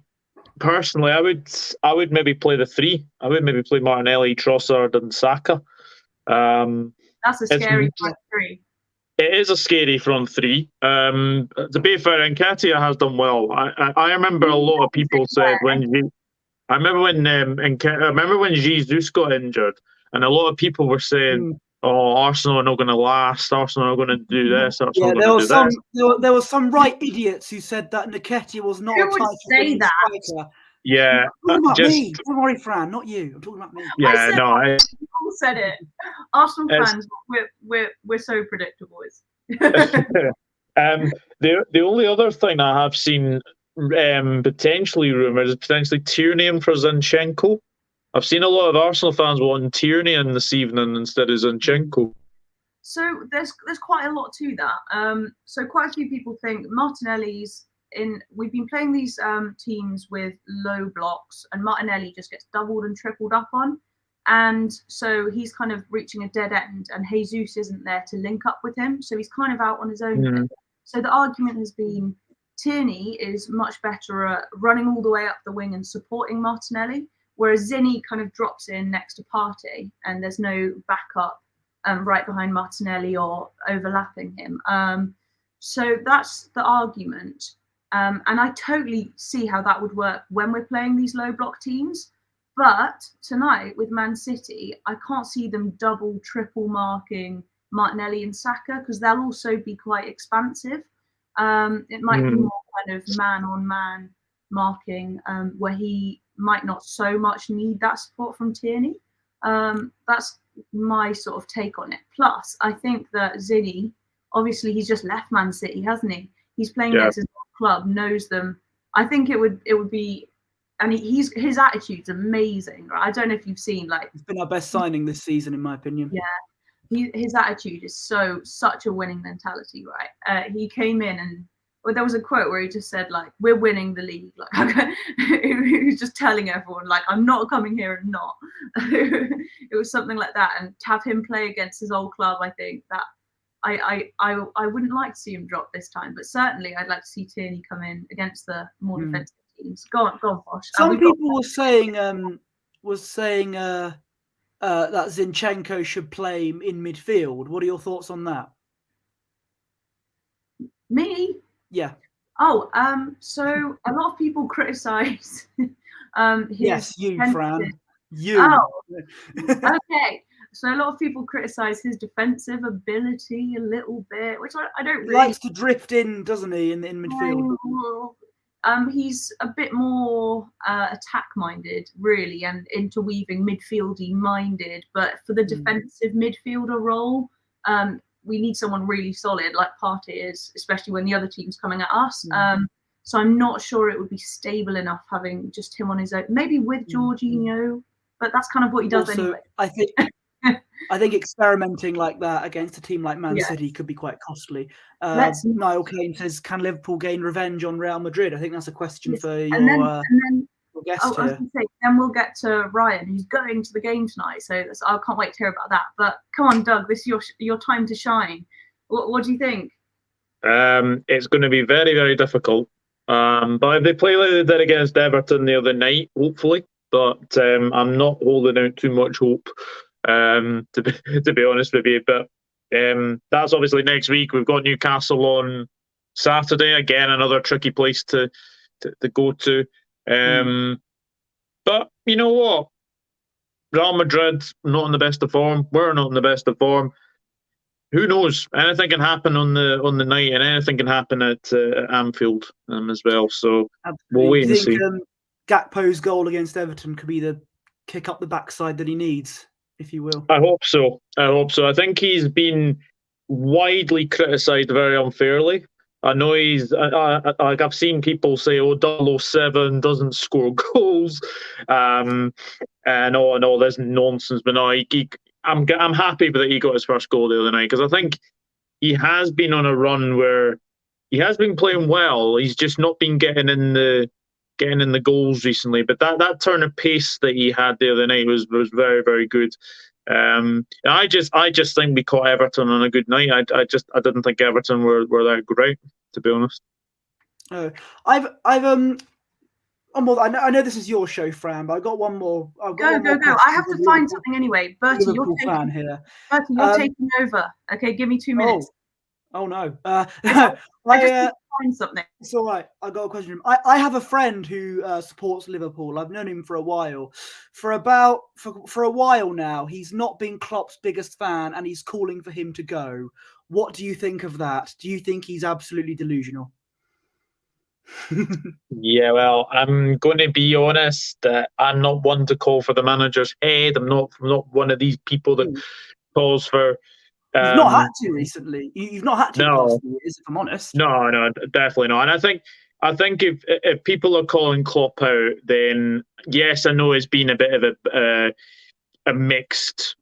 personally, I would maybe play the three. I would maybe play Martinelli, Trossard, and Saka. That's a scary front three. It is a scary front three. To be fair, Nketiah has done well. I remember a lot of people said I remember when Jesus got injured, and a lot of people were saying, "Oh, Arsenal are not going to last. Arsenal are going to do this. Arsenal there were some right idiots who said that Nketiah was not a title winning striker. Yeah, I'm talking about me. Don't worry, Fran, not you. I'm talking about me. Yeah, people said it. Arsenal fans, we're so predictable. The only other thing I have seen potentially rumoured is potentially Tierney in for Zinchenko. I've seen a lot of Arsenal fans wanting Tierney in this evening instead of Zinchenko. So there's quite a lot to that. So quite a few people think Martinelli's in. We've been playing these teams with low blocks, and Martinelli just gets doubled and tripled up on, and so he's kind of reaching a dead end. And Jesus isn't there to link up with him, so he's kind of out on his own. So the argument has been Tierney is much better at running all the way up the wing and supporting Martinelli, whereas Zinny kind of drops in next to Partey, and there's no backup right behind Martinelli or overlapping him. So that's the argument. And I totally see how that would work when we're playing these low block teams. But tonight with Man City, I can't see them double, triple marking Martinelli and Saka, because they'll also be quite expansive. It might be more kind of man on man marking, where he might not so much need that support from Tierney. That's my sort of take on it. Plus, I think that Zinny, obviously, he's just left Man City, hasn't he? He's playing against his club, knows them. I think it would be, and his attitude's amazing, right? I don't know if you've seen, like, it's been our best signing this season, in my opinion. Yeah, his attitude is such a winning mentality, right? He came in and there was a quote where he just said, like, we're winning the league. Like, he was just telling everyone, like, I'm not coming here and not. It was something like that. And to have him play against his old club, I think that I wouldn't like to see him drop this time, but certainly I'd like to see Tierney come in against the more defensive teams. Go on, Bosh. Some people were saying that Zinchenko should play in midfield. What are your thoughts on that? Me? Yeah. Oh, so a lot of people criticise his yes, you, Fran. You. Oh, okay. So a lot of people criticise his defensive ability a little bit, which I don't really. He likes to drift in, doesn't he, in midfield? He's a bit more attack-minded, really, and interweaving midfieldy minded. But for the defensive midfielder role, we need someone really solid, like Partey is, especially when the other team's coming at us. So I'm not sure it would be stable enough having just him on his own. Maybe with Jorginho, but that's kind of what he does anyway. I think experimenting like that against a team like Man City could be quite costly. Niall Kane says, can Liverpool gain revenge on Real Madrid? I think that's a question for your guest here. I was going to say, then we'll get to Ryan, who's going to the game tonight. So I can't wait to hear about that. But come on, Doug, this is your time to shine. What do you think? It's going to be very, very difficult. But if they play like they did against Everton the other night, hopefully. But I'm not holding out too much hope. To be honest with you, but that's obviously next week. We've got Newcastle on Saturday, again another tricky place to go to. But you know what, Real Madrid not in the best of form. We're not in the best of form. Who knows? Anything can happen on the night, and anything can happen at Anfield as well. So we'll wait and see. Gakpo's goal against Everton could be the kick up the backside that he needs, if you will. I hope so. I think he's been widely criticised very unfairly. I know I've seen people say, "Oh, 007 doesn't score goals," and all this nonsense. But no, I'm happy that he got his first goal the other night, because I think he has been on a run where he has been playing well. He's just not been getting in the goals recently, but that turn of pace that he had the other night was very, very good. I just think we caught Everton on a good night. I didn't think Everton were that great, to be honest. I know this is your show, Fran, but I've got one more. Go. I have to find something anyway. Bertie, you're taking over. Okay, give me 2 minutes. Oh no. I just find something. It's all right. I got a question. I have a friend who supports Liverpool. I've known him for a while. For a while now, he's not been Klopp's biggest fan, and he's calling for him to go. What do you think of that? Do you think he's absolutely delusional? Yeah, well, I'm going to be honest. I'm not one to call for the manager's head. I'm not one of these people that calls for. You've not had to recently. You've not had to. No, if I'm honest. No, definitely not. And I think if people are calling Klopp out, then yes, I know it's been a bit of a mixed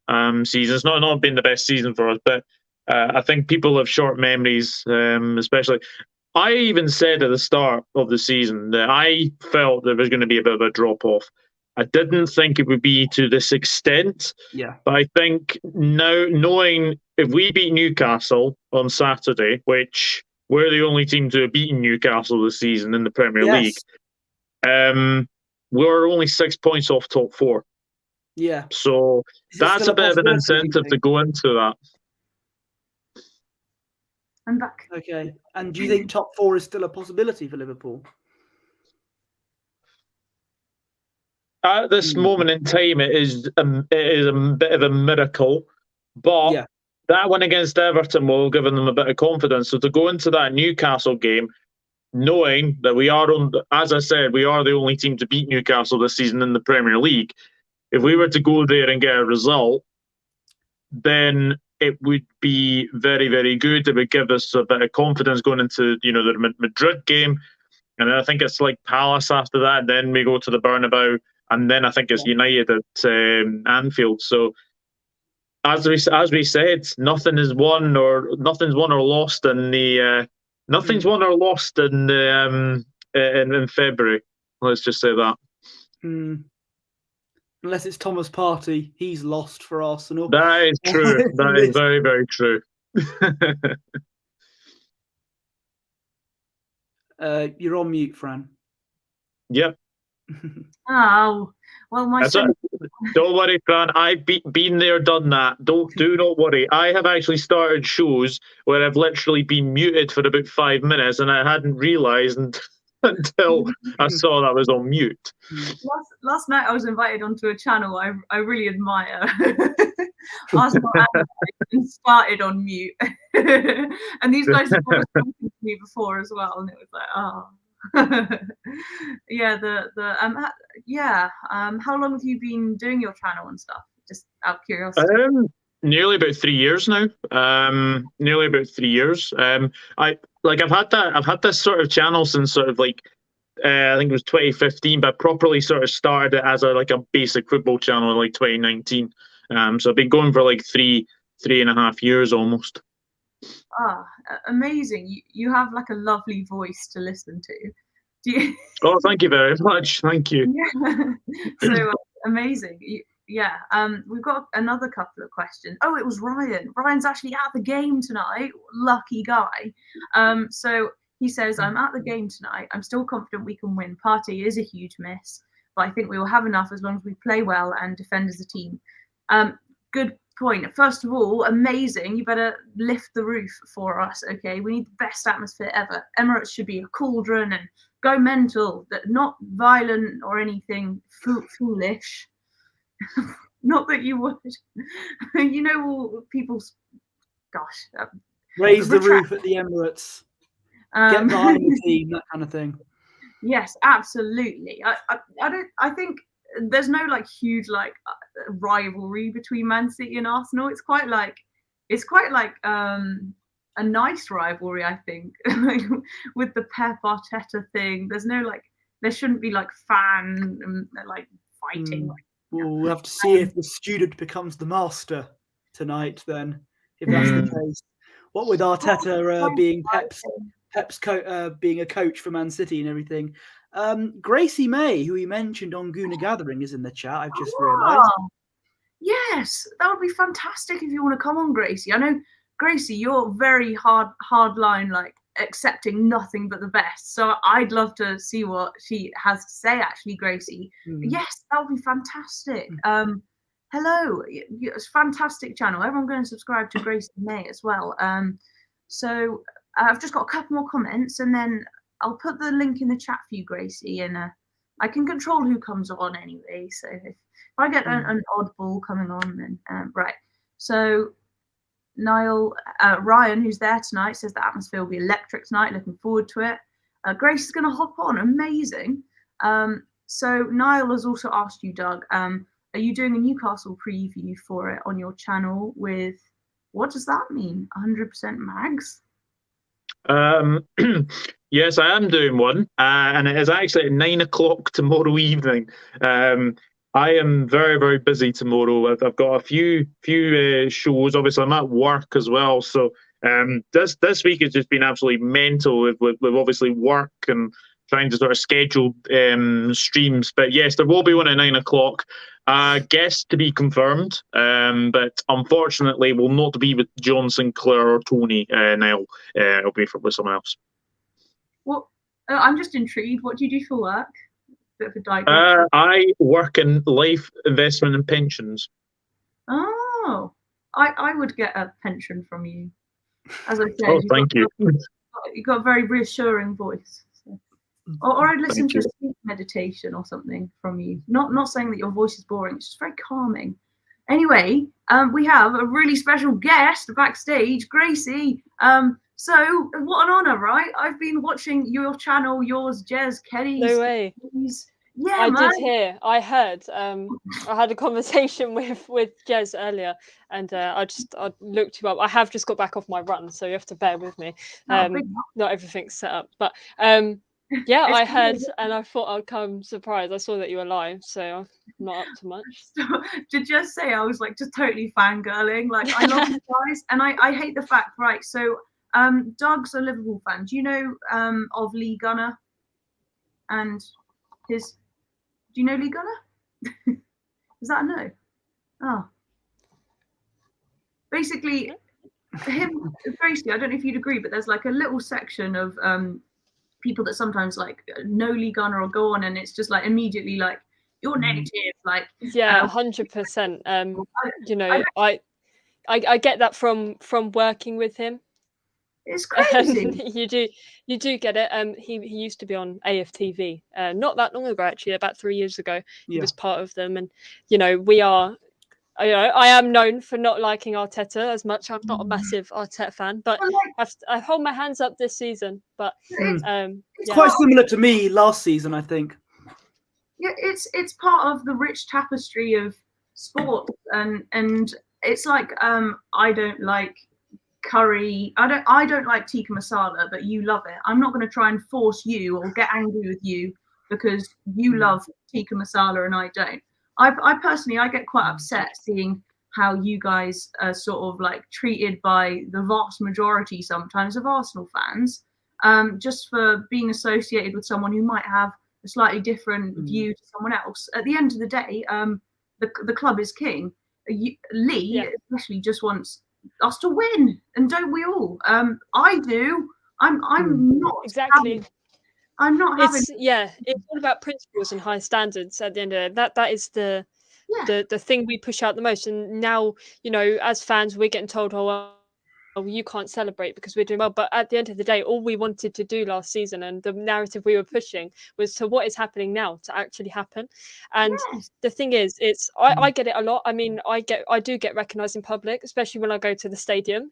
season. It's not been the best season for us, but I think people have short memories, especially. I even said at the start of the season that I felt there was going to be a bit of a drop off. I didn't think it would be to this extent. Yeah. But I think now, knowing if we beat Newcastle on Saturday, which we're the only team to have beaten Newcastle this season in the Premier League, we're only 6 points off top 4. Yeah. So that's a bit of an incentive to go into that. I'm back. Okay. And do you think top 4 is still a possibility for Liverpool? At this moment in time, it is a bit of a miracle, but that one against Everton will have given them a bit of confidence. So to go into that Newcastle game, knowing that we are on, as I said, we are the only team to beat Newcastle this season in the Premier League. If we were to go there and get a result, then it would be very, very good. It would give us a bit of confidence going into, the Madrid game. And then I think it's like Palace after that. Then we go to the Bernabeu, and then I think it's United at Anfield. So as we said, nothing's won or lost in the nothing's won or lost in the in February. Let's just say that. Unless it's Thomas Partey, he's lost for Arsenal. That is true. That is very, very true. You're on mute, Fran. Yep. Oh, well, don't worry, Fran. I've been there, done that. Do not worry. I have actually started shows where I've literally been muted for about 5 minutes, and I hadn't realised until I saw that I was on mute. Last night I was invited onto a channel I really admire. Arsenal Analysed, and started on mute. And these guys have always spoken to me before as well, and it was like, oh. How long have you been doing your channel and stuff? Just out of curiosity. Nearly about 3 years now. Nearly about 3 years. I've had this sort of channel since sort of like I think it was 2015, but I properly sort of started it as a basic football channel in like 2019. So I've been going for like three and a half years almost. Ah, amazing! You have like a lovely voice to listen to. Do you? Oh, thank you very much. Thank you. Yeah. So amazing. Yeah. We've got another couple of questions. Oh, it was Ryan. Ryan's actually at the game tonight. Lucky guy. So he says, I'm at the game tonight. I'm still confident we can win. Partey is a huge miss, but I think we will have enough as long as we play well and defend as a team. Good point. First of all, amazing. You better lift the roof for us, okay? We need the best atmosphere ever. Emirates should be a cauldron and go mental. Not violent or anything foolish. Not that you would. People's... Gosh. Raise the roof at the Emirates. Get behind the team, that kind of thing. Yes, absolutely. I think there's no huge rivalry between Man City and Arsenal. It's quite like a nice rivalry, I think. With the Pep Arteta thing, there's no there shouldn't be fan fighting. We'll have to see if the student becomes the master tonight. Then, if that's the case, what with Arteta being Pep's being a coach for Man City and everything. Gracie Mae, who he mentioned on Gooner Gathering, is in the chat. I've just realised. Yes, that would be fantastic if you want to come on, Gracie. I know, Gracie, you're very hard line, accepting nothing but the best. So I'd love to see what she has to say, actually, Gracie. Yes, that would be fantastic. Hello, it's a fantastic channel. Everyone go and subscribe to Gracie Mae as well. So I've just got a couple more comments, and then I'll put the link in the chat for you, Gracie, and I can control who comes on anyway. So if I get an oddball coming on, then right. So Ryan, who's there tonight, says the atmosphere will be electric tonight. Looking forward to it. Grace is going to hop on. Amazing. So Niall has also asked you, Doug, are you doing a Newcastle preview for it on your channel with, what does that mean? 100% mags? Yes, I am doing one, and it is actually at 9 o'clock tomorrow evening. I am very, very busy tomorrow. I've got a few shows. Obviously, I'm at work as well. So this week has just been absolutely mental with obviously work and trying to sort of schedule streams. But yes, there will be one at 9 o'clock. Guest to be confirmed, but unfortunately will not be with John Sinclair or Tony Niall. It'll be with someone else. Well, I'm just intrigued. What do you do for work? Bit of a digression. I work in life investment and pensions. Oh, I would get a pension from you. As I said, thank you. You've got a very reassuring voice. So. Or I'd listen to a sleep meditation or something from you. Not saying that your voice is boring. It's just very calming. Anyway, we have a really special guest backstage, Gracie. So what an honour, right? I've been watching your channel, yours, Jez, Kenny's. No way. Yeah, I man. did hear. I heard. I had a conversation with Jez earlier, and I looked you up. I have just got back off my run, so you have to bear with me. Not everything's set up, but yeah, I heard, and I thought I'd come surprised. I saw that you were live, so I'm not up to much. To just say, I was like just totally fangirling. Like I love you guys, and I hate the fact, right? So Doug's a Liverpool fan. Do you know of Lee Gunner and his? Do you know Lee Gunner? Is that a no? Oh. Basically, him, Gracie, I don't know if you'd agree, but there's like a little section of people that sometimes like know Lee Gunner or go on, and it's just like immediately like, you're negative. Like, yeah, 100%. You know, I get that from working with him. It's crazy. You do get it. He used to be on AFTV not that long ago, actually, about 3 years ago. He was part of them, and you know, I am known for not liking Arteta as much. I'm not a massive Arteta fan, but I hold my hands up this season. But it's quite similar to me last season, I think. Yeah, it's part of the rich tapestry of sport, and it's like I don't like curry. I don't like tikka masala, but you love it. I'm not going to try and force you or get angry with you because you love tikka masala and I don't. I personally get quite upset seeing how you guys are sort of like treated by the vast majority sometimes of Arsenal fans, just for being associated with someone who might have a slightly different view to someone else. At the end of the day, the club is king. Lee especially just wants us to win, and don't we all? I do. I'm not exactly. I'm not having. It's all about principles and high standards. At the end of it, that is the thing we push out the most. And now, you know, as fans, we're getting told, oh, you can't celebrate because we're doing well. But at the end of the day, all we wanted to do last season and the narrative we were pushing was to what is happening now to actually happen. And the thing is, I get it a lot. I mean, I do get recognised in public, especially when I go to the stadium.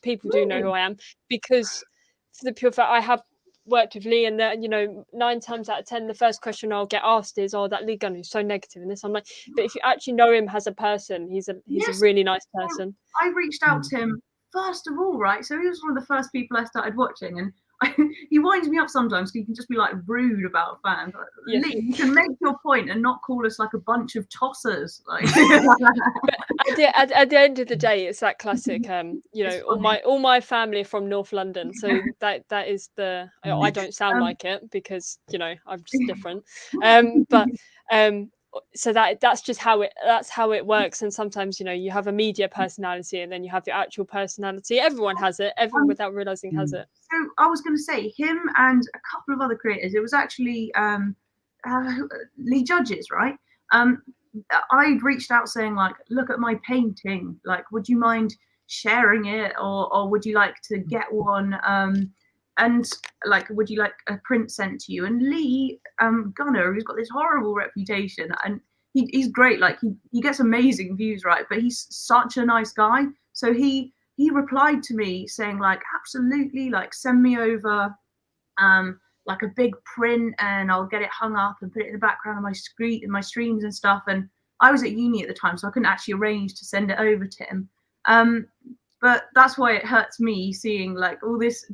People do know who I am because for the pure fact I have worked with Lee, and you know, 9 times out of 10 the first question I'll get asked is, oh, that Lee Gunner is so negative in this. I'm like, but if you actually know him as a person, he's a really nice person. I reached out to him first of all, right? So he was one of the first people I started watching, and he winds me up sometimes because he can just be like rude about fans. Like, Lee, you can make your point and not call us like a bunch of tossers. Like, at the end of the day, it's that classic. You know, all my family are from North London, so that is the. I don't sound like it because, you know, I'm just different. So that's just how it works. And sometimes, you know, you have a media personality and then you have your actual personality. Everyone has it. Everyone without realizing has it. So I was going to say him and a couple of other creators. It was actually Lee Judges, right? I reached out saying like, look at my painting. Like, would you mind sharing it, or would you like to get one? And like, would you like a print sent to you? And Lee Gunner, who's got this horrible reputation, and he's great. Like he gets amazing views, right? But he's such a nice guy. So he replied to me saying like, absolutely, like send me over like a big print, and I'll get it hung up and put it in the background of my screen and my streams and stuff. And I was at uni at the time, so I couldn't actually arrange to send it over to him. But that's why it hurts me seeing like all this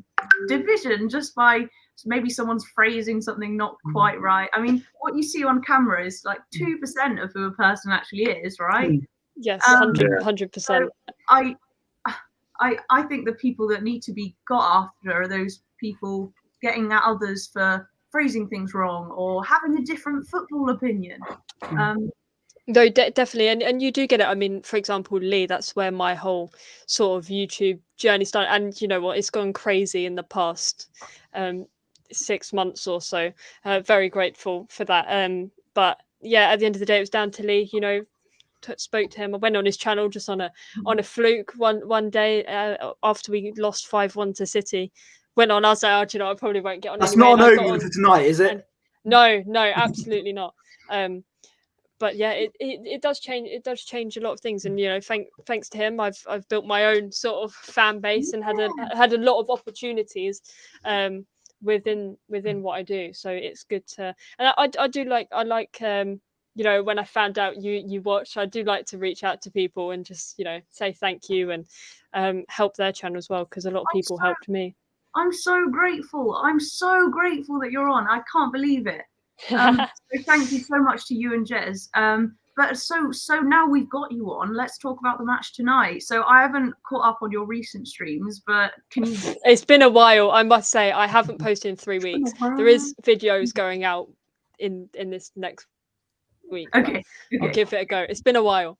division just by maybe someone's phrasing something not quite right. I mean, what you see on camera is like 2% of who a person actually is, right? Yes, 100%. So I think the people that need to be got after are those people getting at others for phrasing things wrong or having a different football opinion. No, definitely, and you do get it. I mean, for example, Lee, that's where my whole sort of YouTube journey started. And you know what, it's gone crazy in the past 6 months or so. Very grateful for that. But yeah, at the end of the day, it was down to Lee. You know, spoke to him. I went on his channel just on a fluke one day after we lost 5-1 to City. Went on. I was like, oh, do you know, I probably won't get on. That's anyway. not an omen for tonight, is it? No, absolutely not. but yeah, it does change. It does change a lot of things, and thanks to him, I've built my own sort of fan base and had a lot of opportunities within what I do. So it's good to, and I like when I found out you watch, I do like to reach out to people and just say thank you and help their channel as well, because a lot of people helped me. I'm so grateful. I'm so grateful that you're on. I can't believe it. So thank you so much to you and Jez. But so now we've got you on, let's talk about the match tonight. So I haven't caught up on your recent streams, but can you? It's been a while, I must say. I haven't posted in 3 weeks. There is videos going out in this next week. Okay. I'll give it a go. It's been a while.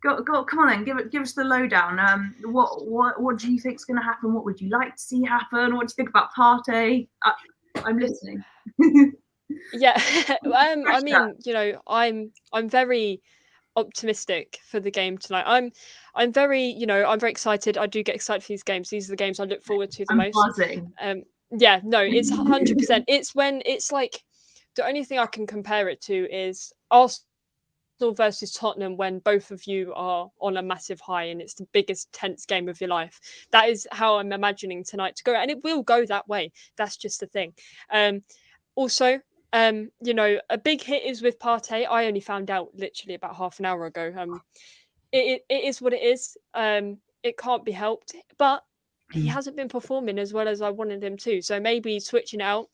Go, come on then, give us the lowdown. What do you think is going to happen? What would you like to see happen? What do you think about Partey? I'm listening. Yeah, I mean, I'm very optimistic for the game tonight. I'm very excited. I do get excited for these games. These are the games I look forward to the most. Buzzing. Yeah, no, it's 100%. It's when it's like the only thing I can compare it to is Arsenal versus Tottenham, when both of you are on a massive high and it's the biggest tense game of your life. That is how I'm imagining tonight to go, and it will go that way. That's just the thing. Also, a big hit is with Partey. I only found out literally about half an hour ago. It is what it is. It can't be helped, but he hasn't been performing as well as I wanted him to. So maybe switching out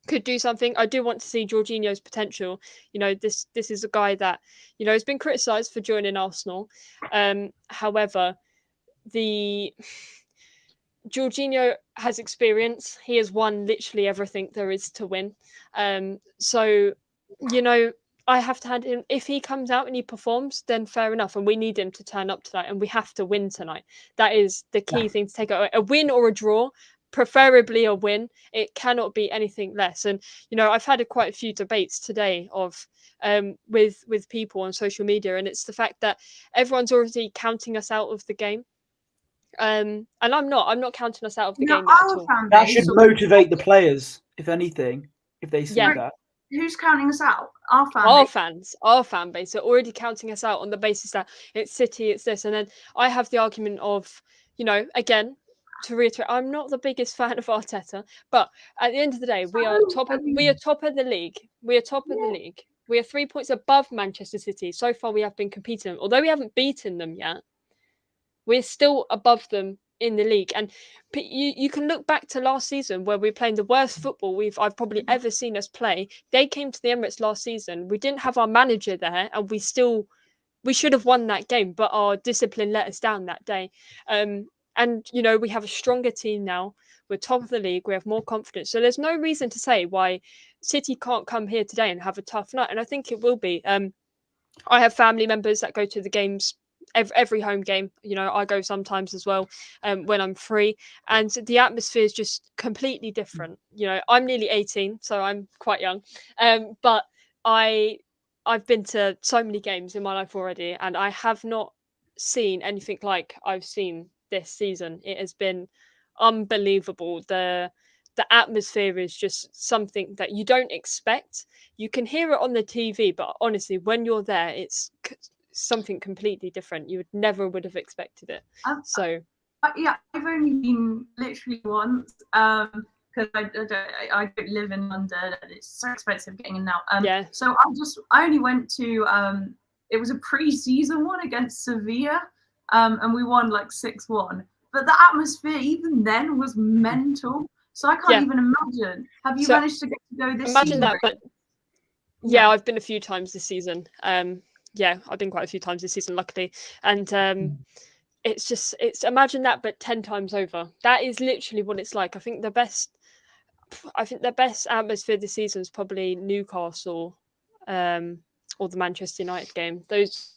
could do something. I do want to see Jorginho's potential. This is a guy that has been criticised for joining Arsenal. However, Jorginho has experience. He has won literally everything there is to win. So I have to hand him. If he comes out and he performs, then fair enough. And we need him to turn up tonight, and we have to win tonight. That is the key thing to take away. A win or a draw. Preferably a win. It cannot be anything less. And I've had quite a few debates today of with people on social media, and it's the fact that everyone's already counting us out of the game. And I'm not counting us out of the game yet at all. That should motivate the players, if anything, if they see that. Who's counting us out? Our fan base are already counting us out on the basis that it's City, it's this, and then I have the argument of, again, to reiterate, I'm not the biggest fan of Arteta, but at the end of the day, we are top of the league. We are top of the league. We are 3 points above Manchester City. So far, we have been competing. Although we haven't beaten them yet, we're still above them in the league. And you can look back to last season, where we're playing the worst football I've probably ever seen us play. They came to the Emirates last season. We didn't have our manager there, and we should have won that game, but our discipline let us down that day. And we have a stronger team now. We're top of the league. We have more confidence. So there's no reason to say why City can't come here today and have a tough night. And I think it will be. I have family members that go to the games, every home game. I go sometimes as well when I'm free. And the atmosphere is just completely different. I'm nearly 18, so I'm quite young. But I've been to so many games in my life already, and I have not seen anything like I've seen this season. It has been unbelievable. The atmosphere is just something that you don't expect. You can hear it on the TV, but honestly, when you're there, it's something completely different. You would have expected it. I've only been literally once because I don't live in London and it's so expensive getting in now. So I only went to it was a pre-season one against Sevilla. And we won like 6-1. But the atmosphere even then was mental. So I can't even imagine. Have you managed to get to go this season? Imagine that, but I've been a few times this season. I've been quite a few times this season, luckily. And it's imagine that, but 10 times over. That is literally what it's like. I think the best atmosphere this season is probably Newcastle or the Manchester United game. Those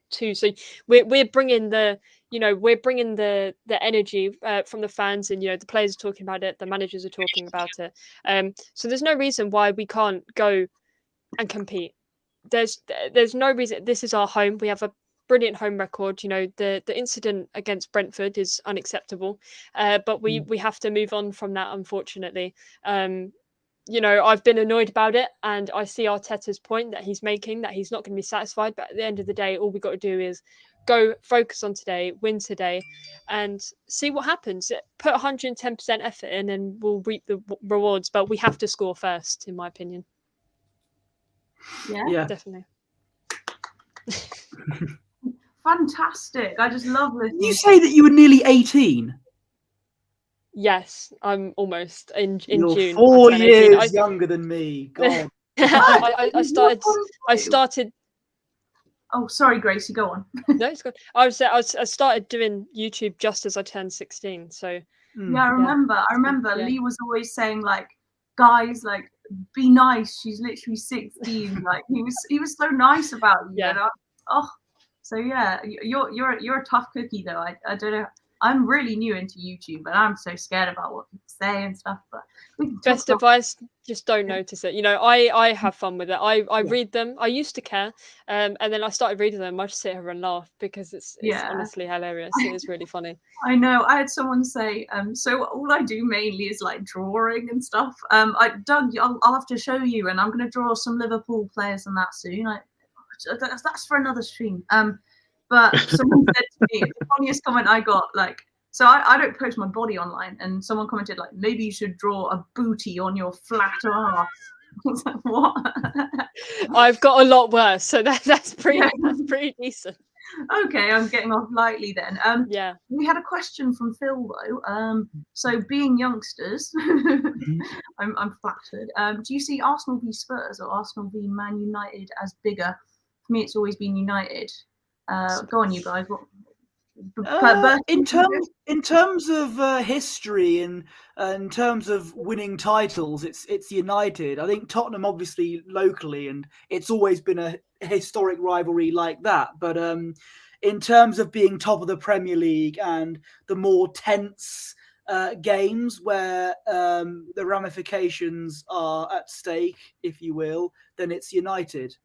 two. So we're bringing the energy from the fans, and the players are talking about it, the managers are talking about it. So there's no reason why we can't go and compete. There's no reason. This is our home. We have a brilliant home record. The incident against Brentford is unacceptable, but we have to move on from that, unfortunately. you know, I've been annoyed about it, and I see Arteta's point that he's making, that he's not going to be satisfied. But at the end of the day, all we got to do is go focus on today, win today, and see what happens. Put 110% effort in, and we'll reap the rewards. But we have to score first, in my opinion. Yeah, definitely. Fantastic! I just love listening. You say that you were nearly 18. Yes, I'm almost in You're June. 4 years younger than me. God. I started. Oh, sorry, Gracie. Go on. No, it's good. I started doing YouTube just as I turned 16. So yeah, I remember. Yeah. Lee was always saying, like, guys, like, be nice. She's literally 16. Like, he was so nice about you. Yeah. And so yeah, you're a tough cookie though. I don't know. I'm really new into YouTube, and I'm so scared about what people say and stuff. But best advice: just don't notice it. You know, I have fun with it. I read them. I used to care, and then I started reading them. I just sit here and laugh because it's honestly hilarious. It is really funny. I know. I had someone say, so all I do mainly is like drawing and stuff. Doug, I'll have to show you, and I'm going to draw some Liverpool players and that soon. That's for another stream. But someone said to me, the funniest comment I got, like, so I don't post my body online, and someone commented, like, maybe you should draw a booty on your flat ass. I was like, what? I've got a lot worse, so that's pretty decent. Okay, I'm getting off lightly then. Yeah. We had a question from Phil though. So being youngsters, I'm flattered. Do you see Arsenal v Spurs or Arsenal v Man United as bigger? For me, it's always been United. Go on, you guys. In terms of history and in terms of winning titles, it's United. I think Tottenham, obviously locally, and it's always been a historic rivalry like that. But in terms of being top of the Premier League and the more tense games where the ramifications are at stake, if you will, then it's United.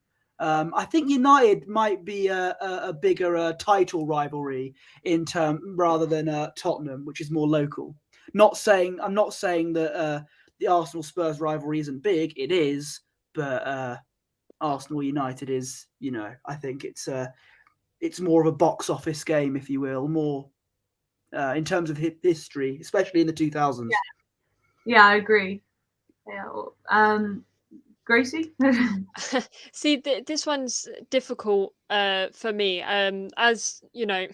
I think United might be a bigger title rivalry rather than Tottenham, which is more local. I'm not saying that the Arsenal Spurs rivalry isn't big. It is, but Arsenal United is. You know, I think it's more of a box office game, if you will, more in terms of history, especially in the 2000s. Yeah, I agree. Yeah. Gracie? See, this one's difficult for me. As you know,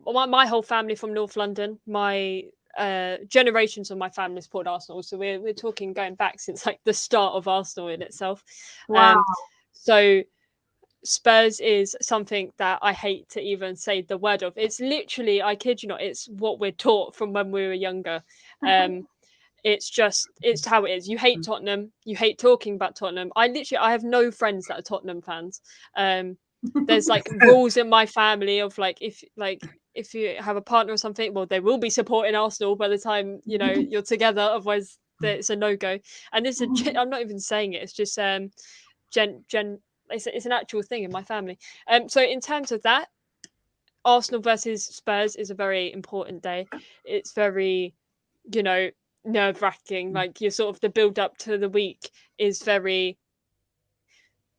my whole family from North London, my generations of my family support Arsenal. So we're talking going back since like the start of Arsenal in itself. Wow. So Spurs is something that I hate to even say the word of. It's literally, I kid you not, it's what we're taught from when we were younger. It's how it is. You hate Tottenham. You hate talking about Tottenham. I have no friends that are Tottenham fans. There's like rules in my family of like if you have a partner or something, well, they will be supporting Arsenal by the time you're together. Otherwise, it's a no-go. And this is I'm not even saying it. It's just it's an actual thing in my family. So in terms of that, Arsenal versus Spurs is a very important day. It's very nerve-wracking. Like you're sort of the build-up to the week is very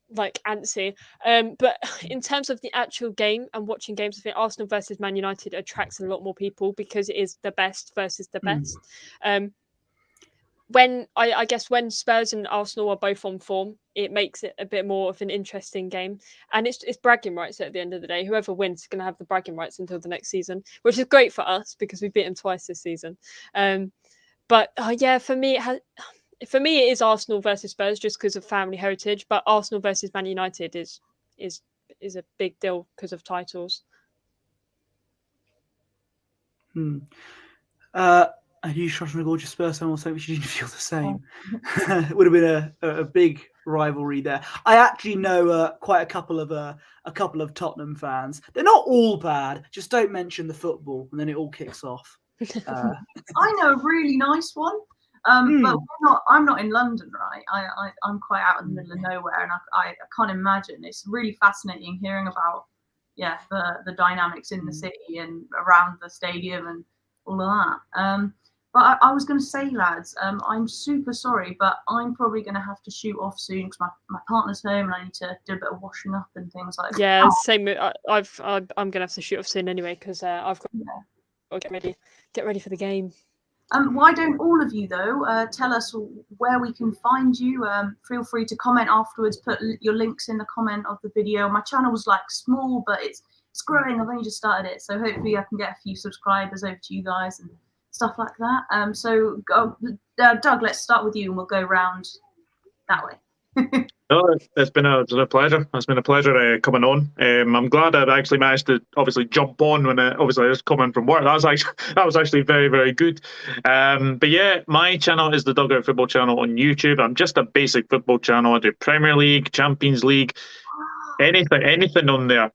like antsy. But in terms of the actual game and watching games, I think Arsenal versus Man United attracts a lot more people because it is the best versus the best. When I guess when Spurs and Arsenal are both on form, it makes it a bit more of an interesting game, and it's bragging rights at the end of the day. Whoever wins is going to have the bragging rights until the next season, which is great for us because we beat them twice this season. But yeah, for me it is Arsenal versus Spurs just because of family heritage. But Arsenal versus Man United is a big deal because of titles. A huge crush on a gorgeous Spurs fan or something, which you didn't feel the same. It would have been a big rivalry there. I actually know quite a couple of Tottenham fans. They're not all bad. Just don't mention the football, and then it all kicks off. I know a really nice one. But I'm not in London, right? I'm quite out in the middle of nowhere, and I can't imagine. It's really fascinating hearing about the dynamics in the city and around the stadium and all of that. But I was going to say, lads, I'm super sorry, but I'm probably going to have to shoot off soon because my partner's home and I need to do a bit of washing up and things like that. Yeah, same. I'm gonna have to shoot off soon anyway because I've got to get ready for the game. Why don't all of you though tell us where we can find you? Feel free to comment afterwards. Put your links in the comment of the video. My channel's like small, but it's growing. I've only just started it, so hopefully I can get a few subscribers over to you guys and stuff like that. So Doug, let's start with you and we'll go round that way. No, it's been a pleasure. It's been a pleasure coming on. I'm glad I've actually managed to obviously jump on when obviously I was coming from work. That was actually very, very good. But yeah, my channel is the Dugout Football Channel on YouTube. I'm just a basic football channel. I do Premier League, Champions League, anything on there.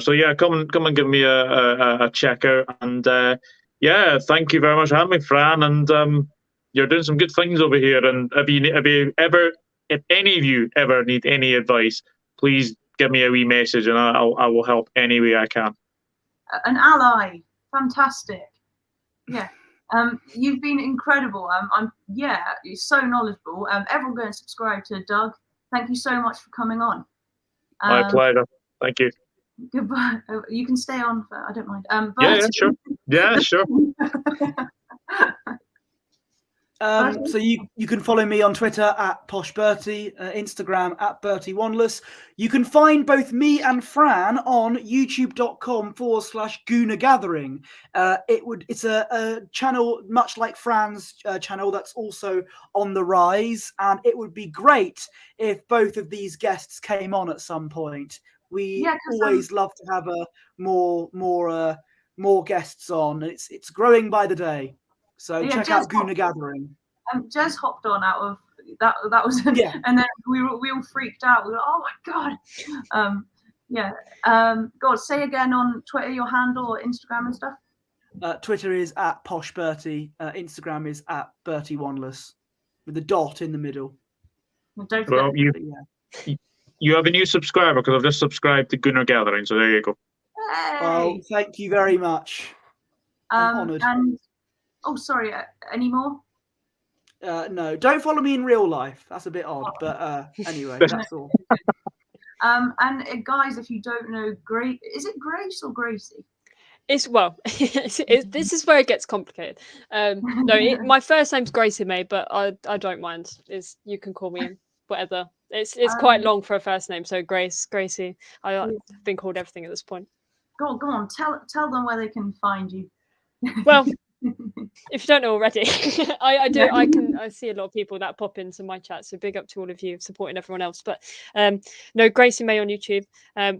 So yeah, come and give me a check out. And yeah, thank you very much for having me, Fran. And you're doing some good things over here. And if any of you ever need any advice, please give me a wee message and I will help any way I can. An ally, fantastic. Yeah, you've been incredible. You're so knowledgeable. Everyone go and subscribe to Doug. Thank you so much for coming on. My pleasure. Thank you. Goodbye. You can stay on. I don't mind. Yeah, sure. Yeah, sure. So you can follow me on Twitter at PoshBertie, Instagram at BertieOneLess. You can find both me and Fran on youtube.com/Gooner Gathering. It's a channel much like Fran's channel that's also on the rise, and it would be great if both of these guests came on at some point. We always love to have more guests on. It's growing by the day. So check out Gooner Gathering. Jez hopped on out of that. That was and then we all freaked out. We were oh my god. God, say again on Twitter your handle or Instagram and stuff. Twitter is at PoshBertie. Instagram is at BertieOneLess with the dot in the middle. Well, don't forget. Well, you have a new subscriber because I've just subscribed to Gooner Gathering. So there you go. Hey. Well, thank you very much. I'm honoured. And sorry, any more? No, don't follow me in real life. That's a bit odd, but anyway, that's all. And guys, if you don't know, is it Grace or Gracie? This is where it gets complicated. My first name's Gracie Mae, but I don't mind. You can call me whatever. It's quite long for a first name, so Gracie. I've been called everything at this point. Go on, tell them where they can find you. Well, if you don't know already, I do. I see a lot of people that pop into my chat, so big up to all of you supporting everyone else. But no, Gracie Mae on YouTube.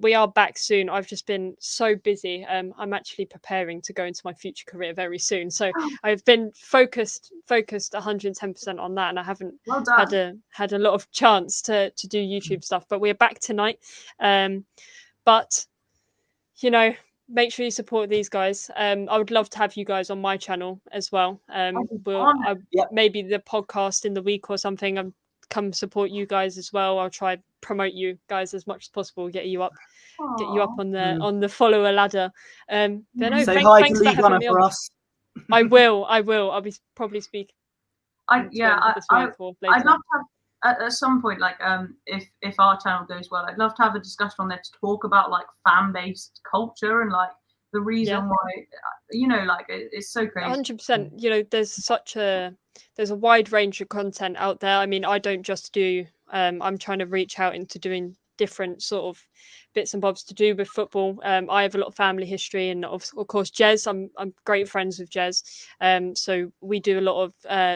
We are back soon. I've just been so busy. I'm actually preparing to go into my future career very soon, so I've been focused 110% on that, and I haven't had a lot of chance to do YouTube stuff. But we're back tonight. But make sure you support these guys. I would love to have you guys on my channel as well. Maybe the podcast in the week or something. I'll come support you guys as well. I'll try promote you guys as much as possible. Get you up on the follower ladder. Say hi to League Runner for us. I will. I'll be probably speaking. I'd love to have at some point, like if our channel goes well, I'd love to have a discussion on there to talk about like fan-based culture and like the reason why it's so crazy. 100%. There's a wide range of content out there. I mean, I don't just do. I'm trying to reach out into doing different sort of bits and bobs to do with football. I have a lot of family history, and of course Jez, I'm great friends with Jez, so we do a lot of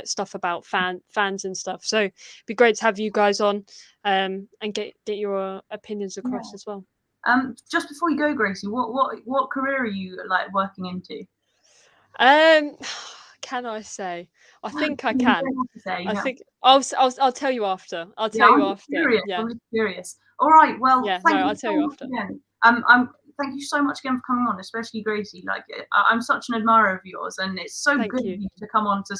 stuff about fans and stuff, so it'd be great to have you guys on and get your opinions across as well. Just before you go, Gracie, what career are you like working into? Can I say? I think I can. I think I'll tell you after. I'm just curious. All right. Well, I'll tell you after. Thank you so much again for coming on, especially Gracie. Like, I'm such an admirer of yours, and it's so good of you to come on to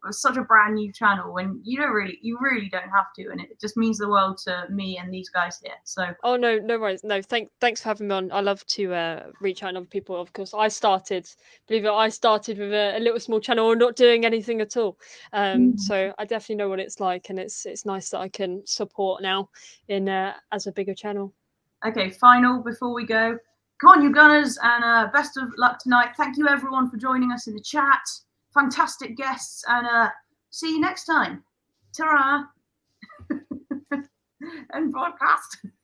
such a brand new channel when you really don't have to, and it just means the world to me and these guys here. So oh no worries. No, thanks for having me on. I love to reach out to other people. Of course, I started with a little small channel or not doing anything at all. So I definitely know what it's like, and it's nice that I can support now in as a bigger channel. Okay, final before we go. Come on, you Gunners, and best of luck tonight. Thank you everyone for joining us in the chat. Fantastic guests, and see you next time. Ta-ra! End broadcast.